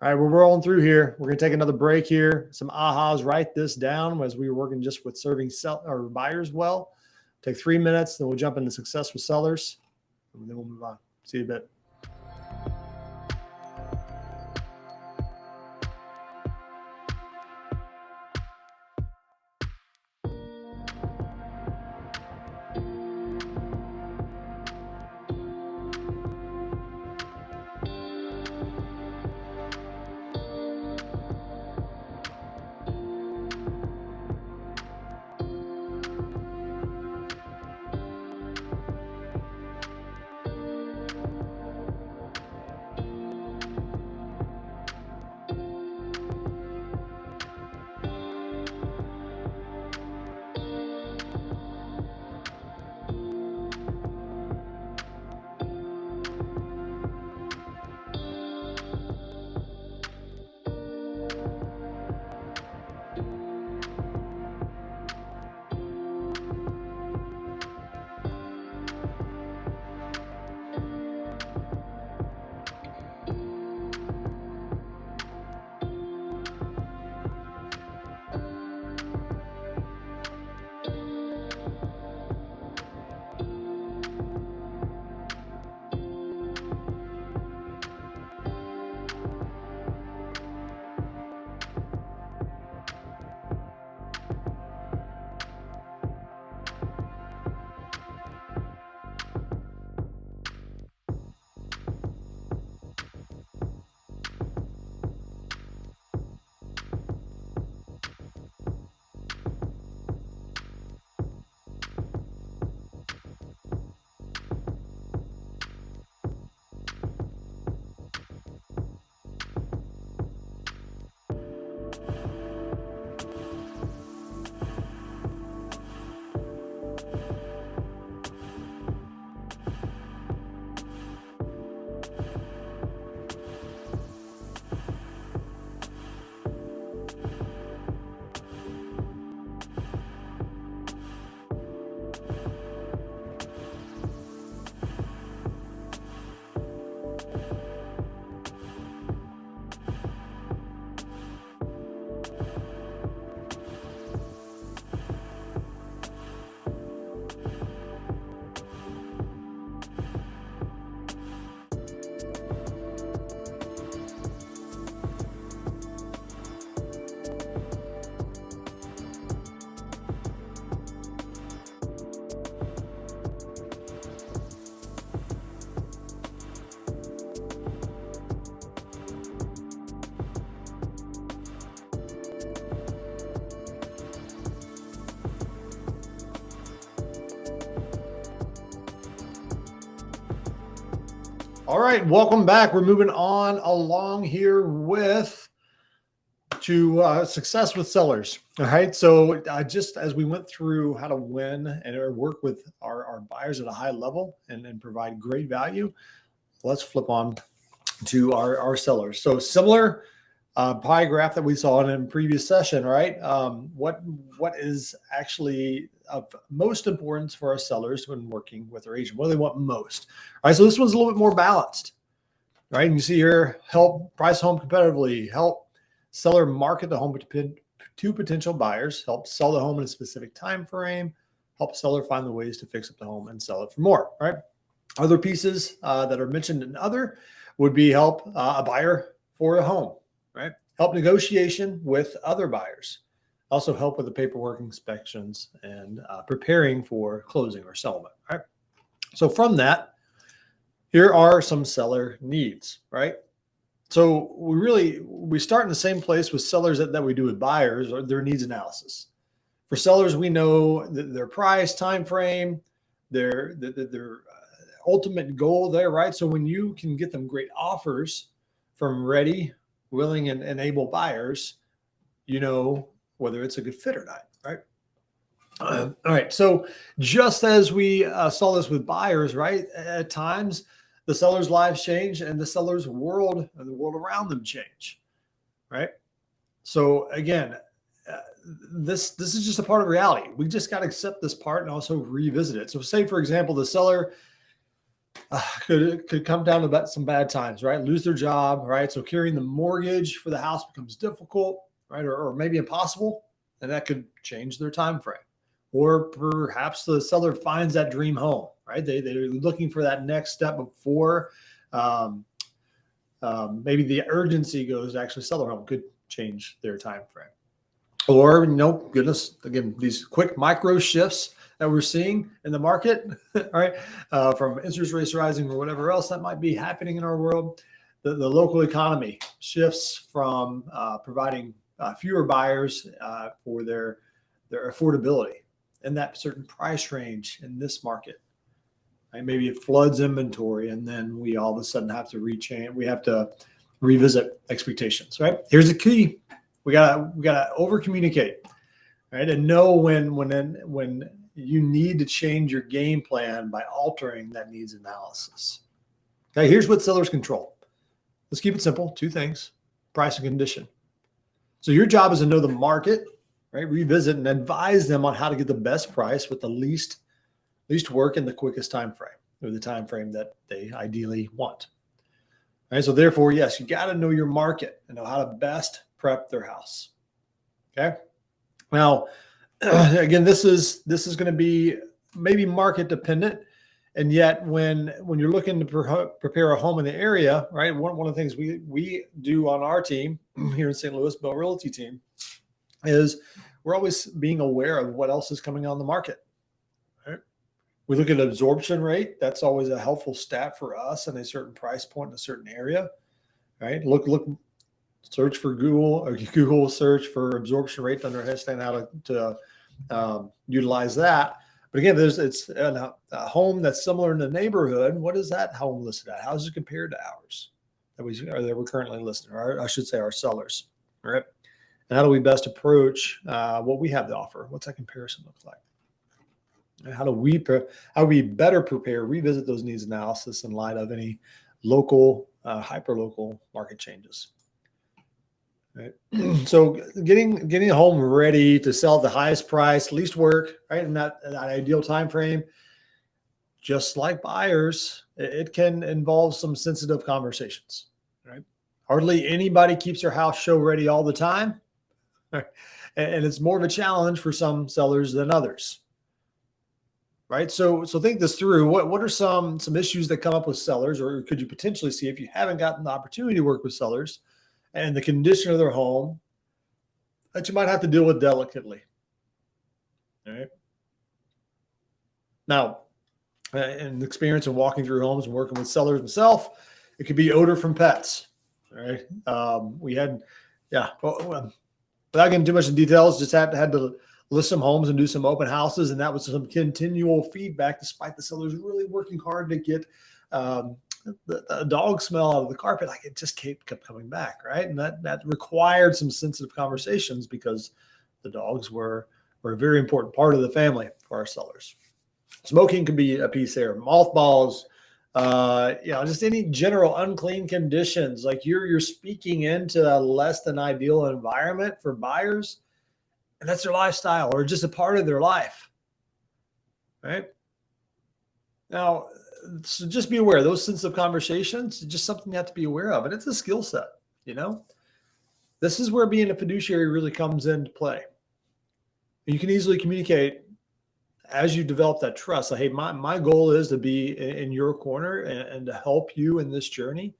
All right. We're rolling through here. We're going to take another break here. Some ahas. Write this down as we were working just with serving buyers well. Take 3 minutes. Then we'll jump into success with sellers. And then we'll move on. See you in a bit. All right, welcome back. We're moving on along here to success with sellers. All right, so just as we went through how to win and work with our buyers at a high level and provide great value, let's flip on to our sellers. So similar pie graph that we saw in a previous session, right? What is actually of most importance for our sellers when working with our agent? What do they want most? All right, so this one's a little bit more balanced, right? And you see here, help price home competitively, help seller market the home to potential buyers, help sell the home in a specific time frame, help seller find the ways to fix up the home and sell it for more, right? Other pieces that are mentioned in other would be help a buyer for a home, right? Help negotiation with other buyers. Also help with the paperwork inspections and preparing for closing or settlement, right? So from that, here are some seller needs, right? So we start in the same place with sellers that we do with buyers, or their needs analysis. For sellers, we know their price, time frame, their ultimate goal there, right? So when you can get them great offers from ready, willing, and able buyers, you know whether it's a good fit or not, right? All right. So just as we saw this with buyers, right? At times, the seller's lives change and the seller's world and the world around them change, right? So again, this is just a part of reality. We just got to accept this part and also revisit it. So say, for example, the seller could come down to some bad times, right? Lose their job, right? So carrying the mortgage for the house becomes difficult, right? Or maybe impossible, and that could change their time frame. Or perhaps the seller finds that dream home, right? They're looking for that next step before maybe the urgency goes to actually sell their home, could change their time frame. Or, goodness, again, these quick micro shifts that we're seeing in the market, right? From interest rates rising or whatever else that might be happening in our world. The local economy shifts from providing fewer buyers for their affordability in that certain price range in this market. Right? Maybe it floods inventory, and then we all of a sudden have to revisit expectations, right? Here's the key. We gotta over communicate, right? And know when you need to change your game plan by altering that needs analysis. Okay, here's what sellers control. Let's keep it simple. Two things: price and condition. So your job is to know the market, right? Revisit and advise them on how to get the best price with the least work in the quickest time frame, or the time frame that they ideally want. Right? So therefore, yes, you got to know your market and know how to best prep their house. Okay. Now, again, this is going to be maybe market dependent, and yet when you're looking to prepare a home in the area, right? One of the things we do on our team here in St. Louis, Bell Realty team, is we're always being aware of what else is coming on the market. Right? We look at absorption rate. That's always a helpful stat for us in a certain price point in a certain area. Right? Look. Search for Google, or Google search for absorption rate to understand how to utilize that. But again, it's a home that's similar in the neighborhood. What is that home listed at? How does it compare to ours that we're currently listing, or I should say our sellers, right? And how do we best approach what we have to offer? What's that comparison look like? And how do we better prepare, revisit those needs analysis in light of any local, hyper-local market changes? Right. So getting a home ready to sell at the highest price, least work, right? In that ideal time frame, just like buyers, it can involve some sensitive conversations, right? Hardly anybody keeps their house show ready all the time. Right? And it's more of a challenge for some sellers than others. Right. So think this through. What are some issues that come up with sellers, or could you potentially see if you haven't gotten the opportunity to work with sellers, and the condition of their home that you might have to deal with delicately? All right. Now, in the experience of walking through homes and working with sellers myself, it could be odor from pets. All right. We had, without getting too much in details, just had to list some homes and do some open houses. And that was some continual feedback, despite the sellers really working hard to get the dog smell out of the carpet. Like, it just kept coming back, right? And that required some sensitive conversations, because the dogs were a very important part of the family for our sellers. Smoking could be a piece there. Mothballs, just any general unclean conditions. Like you're speaking into a less than ideal environment for buyers, and that's their lifestyle, or just a part of their life, right? Now, so just be aware, those sensitive conversations, just something you have to be aware of. And it's a skill set, This is where being a fiduciary really comes into play. You can easily communicate as you develop that trust. Like, hey, my goal is to be in your corner and to help you in this journey.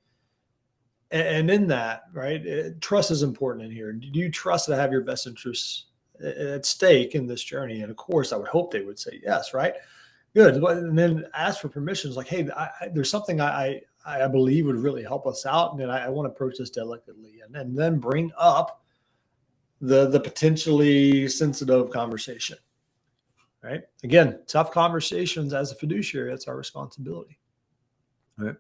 And in that, right, trust is important in here. Do you trust that I have your best interests at stake in this journey? And of course, I would hope they would say yes, right? Good. And then ask for permissions like, hey, there's something I believe would really help us out. And I want to approach this delicately. And then bring up the potentially sensitive conversation, right? Again, tough conversations as a fiduciary, that's our responsibility, right?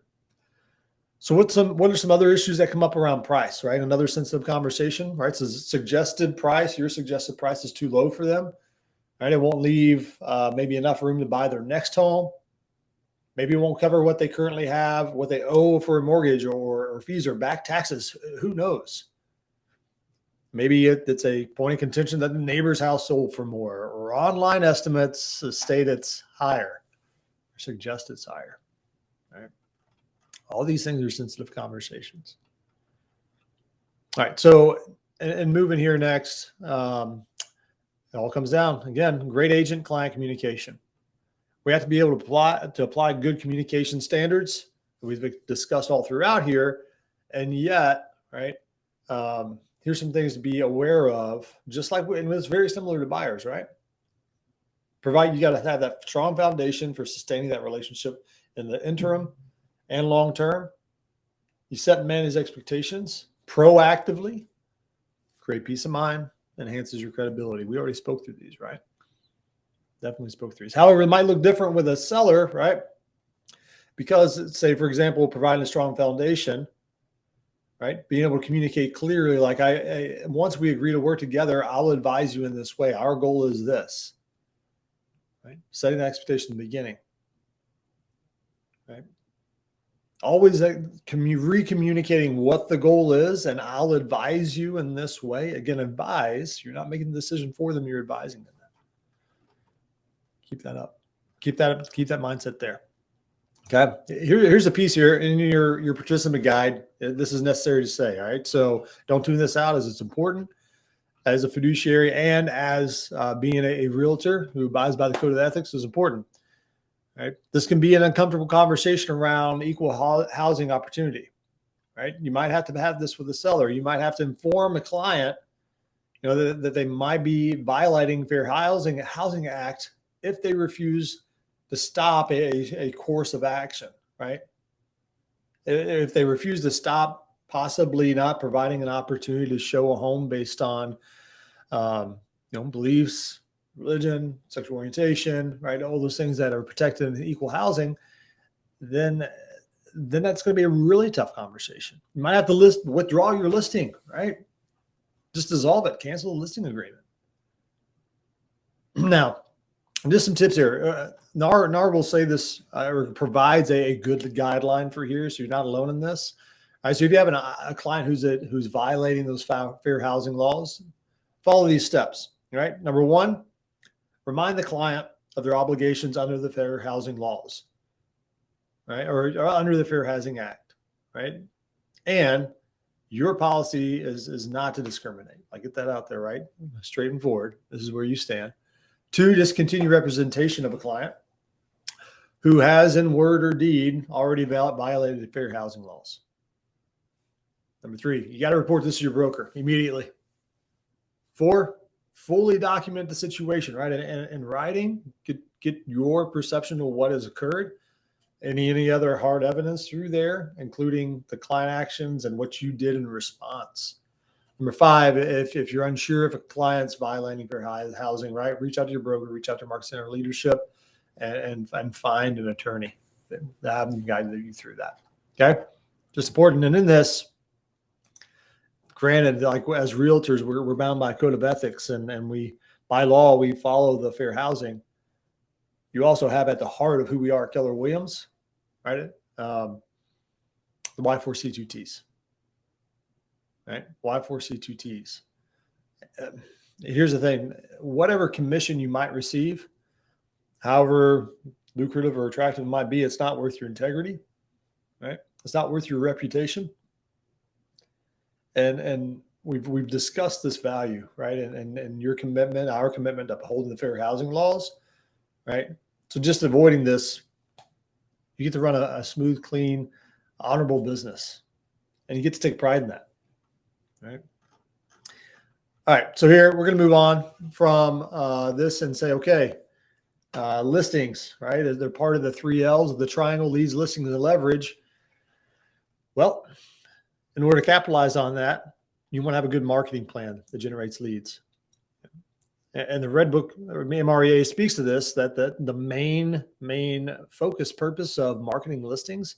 So what are some other issues that come up around price, right? Another sensitive conversation, right? So suggested price, your suggested price is too low for them, right? It won't leave maybe enough room to buy their next home. Maybe it won't cover what they currently have, what they owe for a mortgage or fees or back taxes. Who knows? Maybe it's a point of contention that the neighbor's house sold for more, or online estimates state it's higher or suggest it's higher, right? All these things are sensitive conversations. All right. So, and moving here next, it all comes down, again, great agent client communication. We have to be able to apply good communication standards that we've discussed all throughout here. And yet, right, here's some things to be aware of, just like, and it's very similar to buyers, right? You got to have that strong foundation for sustaining that relationship in the interim and long term. You set and manage expectations proactively, create peace of mind, enhances your credibility. We already spoke through these, right? Definitely spoke through these. However, it might look different with a seller, right? Because, say, for example, providing a strong foundation, right? Being able to communicate clearly, like, once we agree to work together, I'll advise you in this way. Our goal is this, right? Setting the expectation in the beginning, right? Always recommunicating what the goal is, and I'll advise you in this way. Again, advise. You're not making the decision for them. You're advising them. Keep that up. Keep that mindset there. Okay. Here's a piece here in your participant guide. This is necessary to say. All right. So don't tune this out, as it's important as a fiduciary and as being a realtor who abides by the code of ethics is important. Right. This can be an uncomfortable conversation around equal housing opportunity, right? You might have to have this with the seller. You might have to inform a client, that they might be violating Fair Housing Act if they refuse to stop a course of action, right? If they refuse to stop, possibly not providing an opportunity to show a home based on, beliefs, religion, sexual orientation, right? All those things that are protected in equal housing, then that's going to be a really tough conversation. You might have to withdraw your listing, right? Just dissolve it, cancel the listing agreement. Now, just some tips here. NAR will say this or provides a good guideline for here, so you're not alone in this. All right, so if you have a client who's violating those fair housing laws, follow these steps. Right. Number one, remind the client of their obligations under the Fair Housing laws, right, or under the Fair Housing Act, right? And your policy is not to discriminate. I get that out there, right? Straight and forward. This is where you stand. Two, discontinue representation of a client who has, in word or deed, already violated the Fair Housing laws. Number three, you got to report this to your broker immediately. Four, fully document the situation, right? And in writing, get your perception of what has occurred, any other hard evidence through there, including the client actions and what you did in response. Number five, if you're unsure if a client's violating fair housing, right, reach out to your broker, reach out to Market Center leadership, and find an attorney that have them guide you through that. Okay, just important. And in this, granted, like as realtors, we're bound by a code of ethics, and we, by law, we follow the fair housing. You also have at the heart of who we are, Keller Williams, right? The Y4C2Ts, right? Y4C2Ts. Here's the thing: whatever commission you might receive, however lucrative or attractive it might be, it's not worth your integrity, right? It's not worth your reputation. And we've discussed this value, right? And your commitment, our commitment to upholding the fair housing laws, right? So just avoiding this, you get to run a smooth, clean, honorable business, and you get to take pride in that, right? All right, so here we're going to move on from this and say, okay, listings, right? They're part of the 3 L's of the triangle: leads, listings, and leverage. Well, in order to capitalize on that, you want to have a good marketing plan that generates leads. And the Red Book, or MREA, speaks to this, that the main focus purpose of marketing listings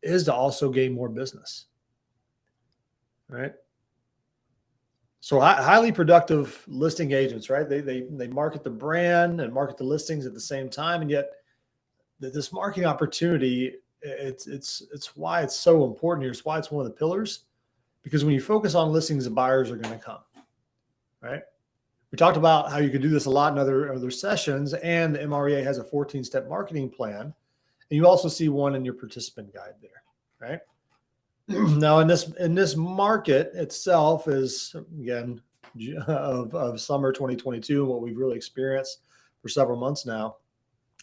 is to also gain more business, right? So highly productive listing agents, right? They market the brand and market the listings at the same time, and yet this marketing opportunity, it's why it's so important here. It's why it's one of the pillars, because when you focus on listings, the buyers are going to come, right? We talked about how you can do this a lot in other sessions, and the MREA has a 14-step marketing plan, and you also see one in your participant guide there, right? Now, in this market itself is, again, of summer 2022, what we've really experienced for several months now.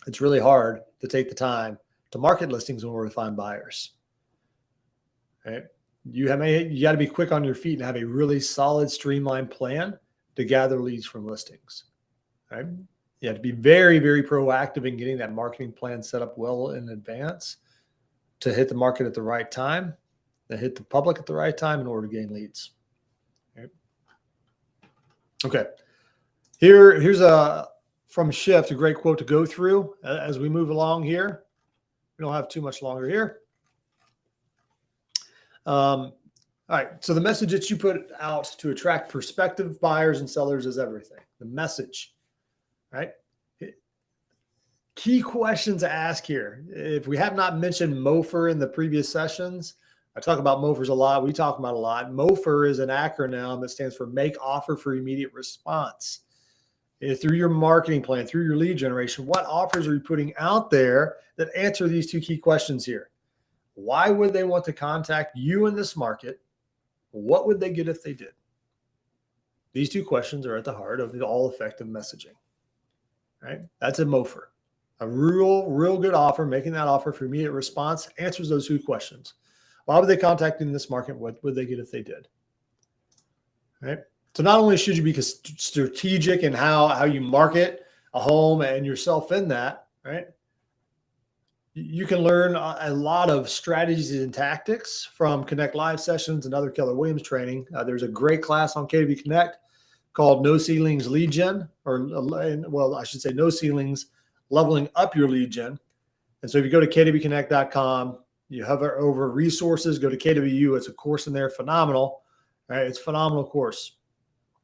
It's really hard to take the time to market listings in order to find buyers, right? You got to be quick on your feet and have a really solid, streamlined plan to gather leads from listings, right? You have to be very, very proactive in getting that marketing plan set up well in advance to hit the market at the right time, to hit the public at the right time in order to gain leads. Okay. Here's from Shift, a great quote to go through as we move along here. We don't have too much longer here. All right. So the message that you put out to attract prospective buyers and sellers is everything. The message, right? Key questions to ask here. If we have not mentioned MOFR in the previous sessions, I talk about MOFRs a lot. We talk about a lot. MOFR is an acronym that stands for Make Offer for Immediate Response. Through your marketing plan, through your lead generation, what offers are you putting out there that answer these 2 key questions here? Why would they want to contact you in this market? What would they get if they did? These 2 questions are at the heart of all effective messaging, right? That's a MOFR. A real good offer, making that offer for immediate response, answers those 2 questions. Why would they contact you in this market? What would they get if they did? Right? So not only should you be strategic in how you market a home and yourself in that, right? You can learn a lot of strategies and tactics from Connect Live sessions and other Keller Williams training. There's a great class on KW Connect called No Ceilings Lead Gen, well, I should say No Ceilings Leveling Up Your Lead Gen. And so if you go to kwconnect.com, you hover over resources, go to KWU. It's a course in there, phenomenal, right? It's a phenomenal course,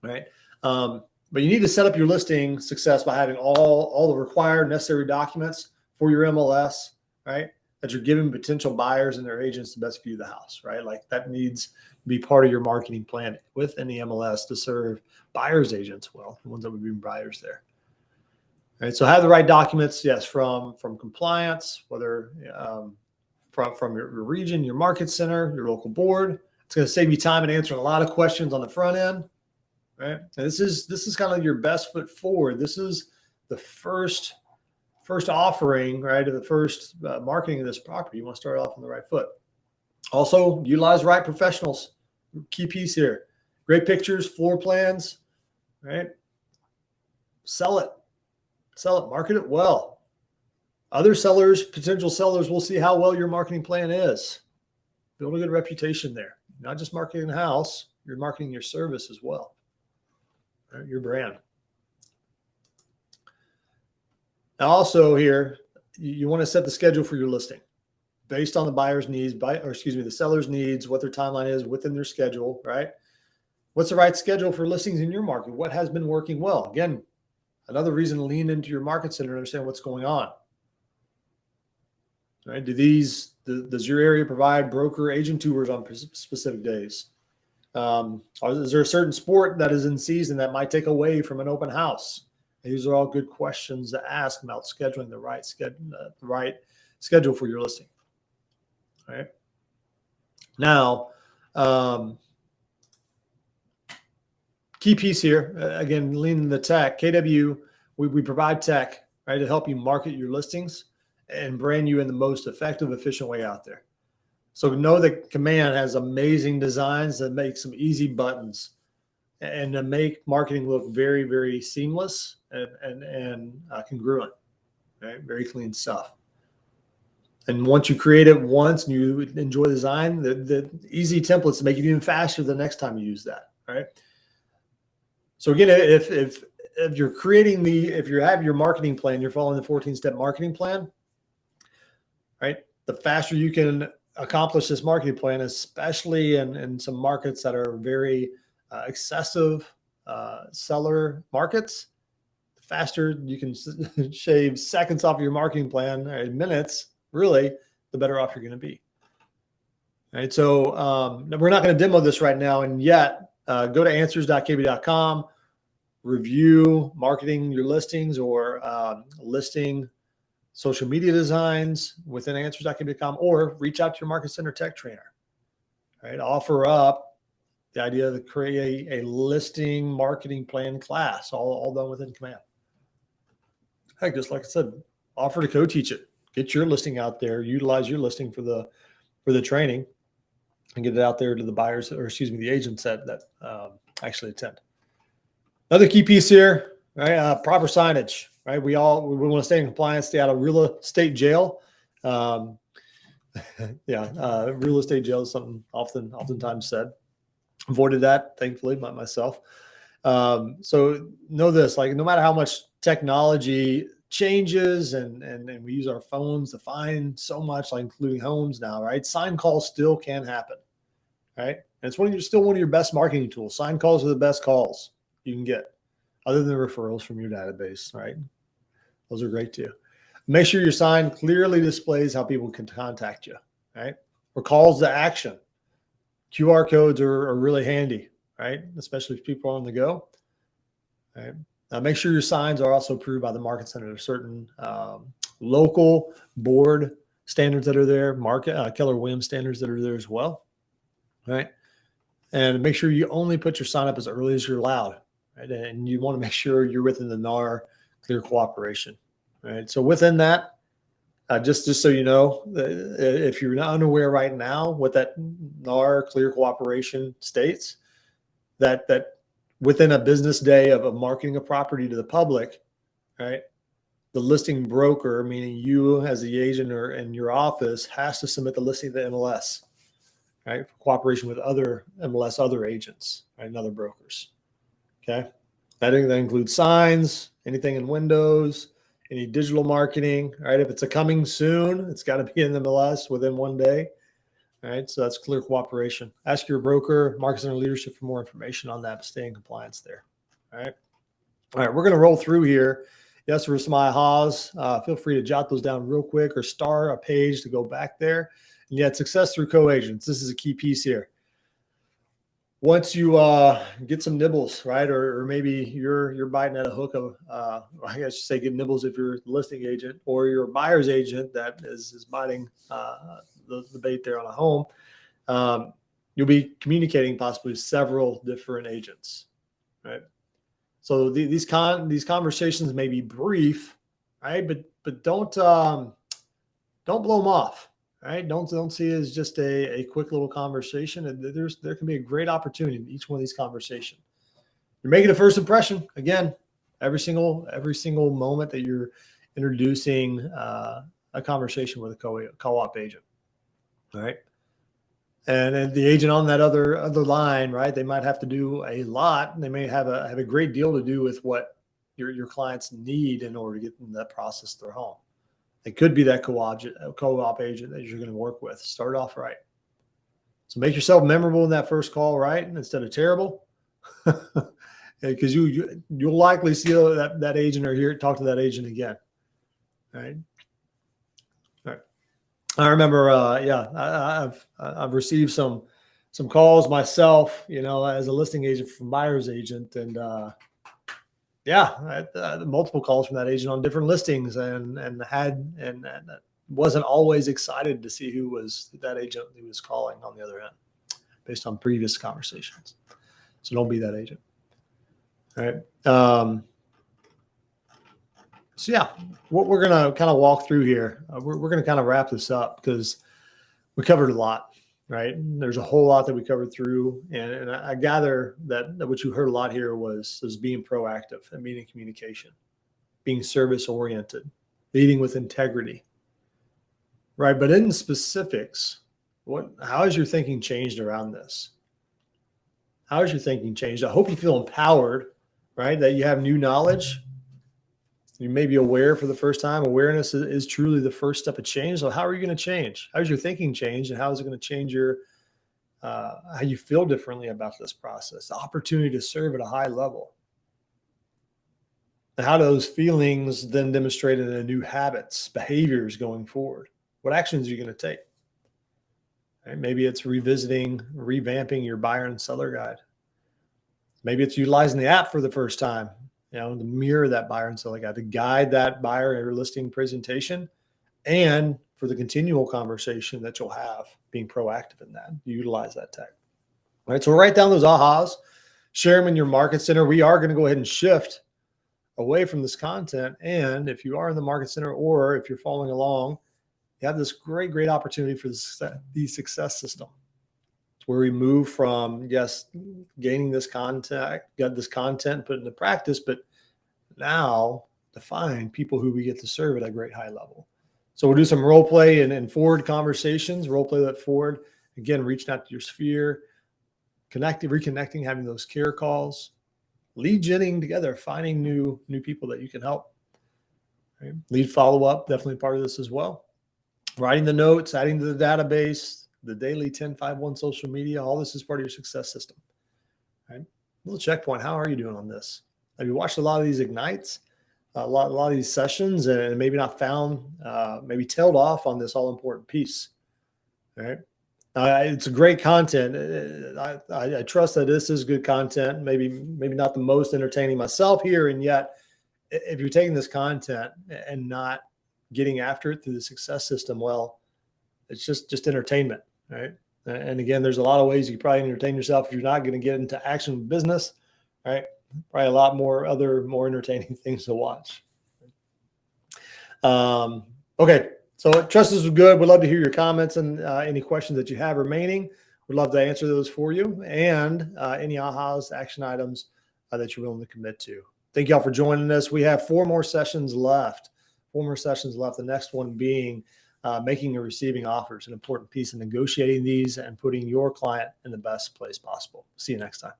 right? But you need to set up your listing success by having all the required necessary documents for your MLS, right? That you're giving potential buyers and their agents the best view of the house, right? Like that needs to be part of your marketing plan within the MLS to serve buyers agents well, the ones that would be buyers there. Right. So have the right documents, yes, from compliance, whether from your region, your market center, your local board. It's going to save you time and answering a lot of questions on the front end, right? And this is kind of your best foot forward. This is the first offering, right? The first marketing of this property. You want to start off on the right foot. Also, utilize right professionals. Key piece here. Great pictures, floor plans, right? Sell it. Market it well. Other sellers, potential sellers, will see how well your marketing plan is. Build a good reputation there. Not just marketing the house, you're marketing your service as well, right? Your brand. Now also here, you want to set the schedule for your listing based on the buyer's needs, the seller's needs, what their timeline is within their schedule, right? What's the right schedule for listings in your market? What has been working well? Again, another reason to lean into your market center and understand what's going on. Right? Does your area provide broker agent tours on specific days? Is there a certain sport that is in season that might take away from an open house? And these are all good questions to ask about scheduling the right schedule for your listing. All right. Now, key piece here, again, leaning the tech, KW, we provide tech, right, to help you market your listings and brand you in the most effective, efficient way out there. So know that Command has amazing designs that make some easy buttons and to make marketing look very, very seamless and congruent, right? Very clean stuff. And once you create it once and you enjoy the design, the easy templates to make it even faster the next time you use that, right? So again, if you're creating if you have your marketing plan, you're following the 14-step marketing plan, right? The faster you can accomplish this marketing plan, especially in some markets that are very excessive seller markets, the faster you can shave seconds off your marketing plan, or minutes, really, the better off you're going to be. All right. So we're not going to demo this right now, and yet go to answers.kb.com, review marketing your listings or listing social media designs within answers.kb.com, or reach out to your market center tech trainer. Right. Offer up the idea to create a listing marketing plan class, all done within Command. Heck, just like I said, offer to co-teach it. Get your listing out there. Utilize your listing for the training, and get it out there to the buyers, or excuse me, the agents that actually attend. Another key piece here, right? Proper signage, right? We want to stay in compliance, stay out of real estate jail. Real estate jail is something oftentimes said. Avoided that, thankfully, myself. So know this, like, no matter how much technology changes and we use our phones to find so much, like including homes now, right? Sign calls still can happen, right? And it's still one of your best marketing tools. Sign calls are the best calls you can get, other than referrals from your database, right? Those are great too. Make sure your sign clearly displays how people can contact you, right? Or calls to action. QR codes are really handy, right? Especially if people are on the go, right? Make sure your signs are also approved by the market center. There's certain local board standards that are there, Keller Williams standards that are there as well, right? And make sure you only put your sign up as early as you're allowed, right? And you want to make sure you're within the NAR clear cooperation, right? So within that, just so you know, if you're not unaware right now what that NAR clear cooperation states, that within a business day of marketing a property to the public, right, the listing broker, meaning you as the agent or in your office, has to submit the listing to MLS, right, for cooperation with other MLS, other agents, right, and other brokers. Okay, that includes signs, anything in windows, any digital marketing, right? If it's a coming soon, it's got to be in the MLS within 1 day. All right, so that's clear cooperation. Ask your broker, market center leadership for more information on that, but stay in compliance there. All right, we're going to roll through here. Yes, there were some ahas. Feel free to jot those down real quick or star a page to go back there. And yet, success through co-agents. This is a key piece here. Once you get some nibbles, right, or maybe you're biting at a hook of, I guess you say get nibbles if you're a listing agent, or you're a buyer's agent that is biting the bait there on a home, you'll be communicating possibly several different agents, right? So these conversations may be brief, right, but don't blow them off. Right? Don't see it as just a quick little conversation. And there can be a great opportunity in each one of these conversations. You're making a first impression. Again, every single moment that you're introducing a conversation with a co-op agent. All right. And the agent on that other line, right? They might have to do a lot. They may have a great deal to do with what your clients need in order to get them that process through home. It could be that co-op agent that you're going to work with. Start off right. So make yourself memorable in that first call, right? Instead of terrible, because you'll likely see that agent or talk to that agent again, right? All right. I remember, I've received some calls myself, as a listing agent from buyer's agent, and multiple calls from that agent on different listings, and wasn't always excited to see who was that agent who was calling on the other end based on previous conversations. So don't be that agent. All right. So yeah, what we're going to kind of walk through here, we're going to kind of wrap this up because we covered a lot, right? There's a whole lot that we covered through. And I gather that what you heard a lot here was being proactive and being in communication, being service oriented, leading with integrity, right? But in specifics, how has your thinking changed around this? How has your thinking changed? I hope you feel empowered, right? That you have new knowledge. You may be aware for the first time. Awareness is truly the first step of change. So how are you going to change? How is your thinking change? And how is it going to change your how you feel differently about this process? The opportunity to serve at a high level. And how do those feelings then demonstrate into new habits, behaviors going forward? What actions are you going to take? Right? Maybe it's revisiting, revamping your buyer and seller guide. Maybe it's utilizing the app for the first time, to mirror that buyer and seller guide, to guide that buyer or listing presentation, and for the continual conversation that you'll have, being proactive in that, utilize that tech. All right, so write down those ahas, share them in your market center. We are going to go ahead and shift away from this content. And if you are in the market center, or if you're following along, you have this great opportunity for the success system. It's where we move from, yes, gaining this content, put into practice, but now define people who we get to serve at a great high level. So we'll do some role play and forward conversations, role play that forward. Again, reaching out to your sphere, reconnecting, having those care calls, lead genning together, finding new people that you can help. Right? Lead follow-up, definitely part of this as well. Writing the notes, adding to the database, the daily 10-5-1 social media, all this is part of your success system. Right? A little checkpoint. How are you doing on this? Have you watched a lot of these Ignites, a lot of these sessions, and maybe not found, maybe tailed off on this all-important piece? Right? It's a great content. I trust that this is good content. Maybe not the most entertaining myself here, and yet, if you're taking this content and not getting after it through the success system, well, it's just entertainment, right? And again, there's a lot of ways you can probably entertain yourself if you're not going to get into action business, right? Probably a lot more entertaining things to watch. Okay. So trust this was good. We'd love to hear your comments and any questions that you have remaining. We'd love to answer those for you, and any ahas, action items that you're willing to commit to. Thank you all for joining us. We have 4 more sessions left. The next one being making and receiving offers, an important piece of negotiating these and putting your client in the best place possible. See you next time.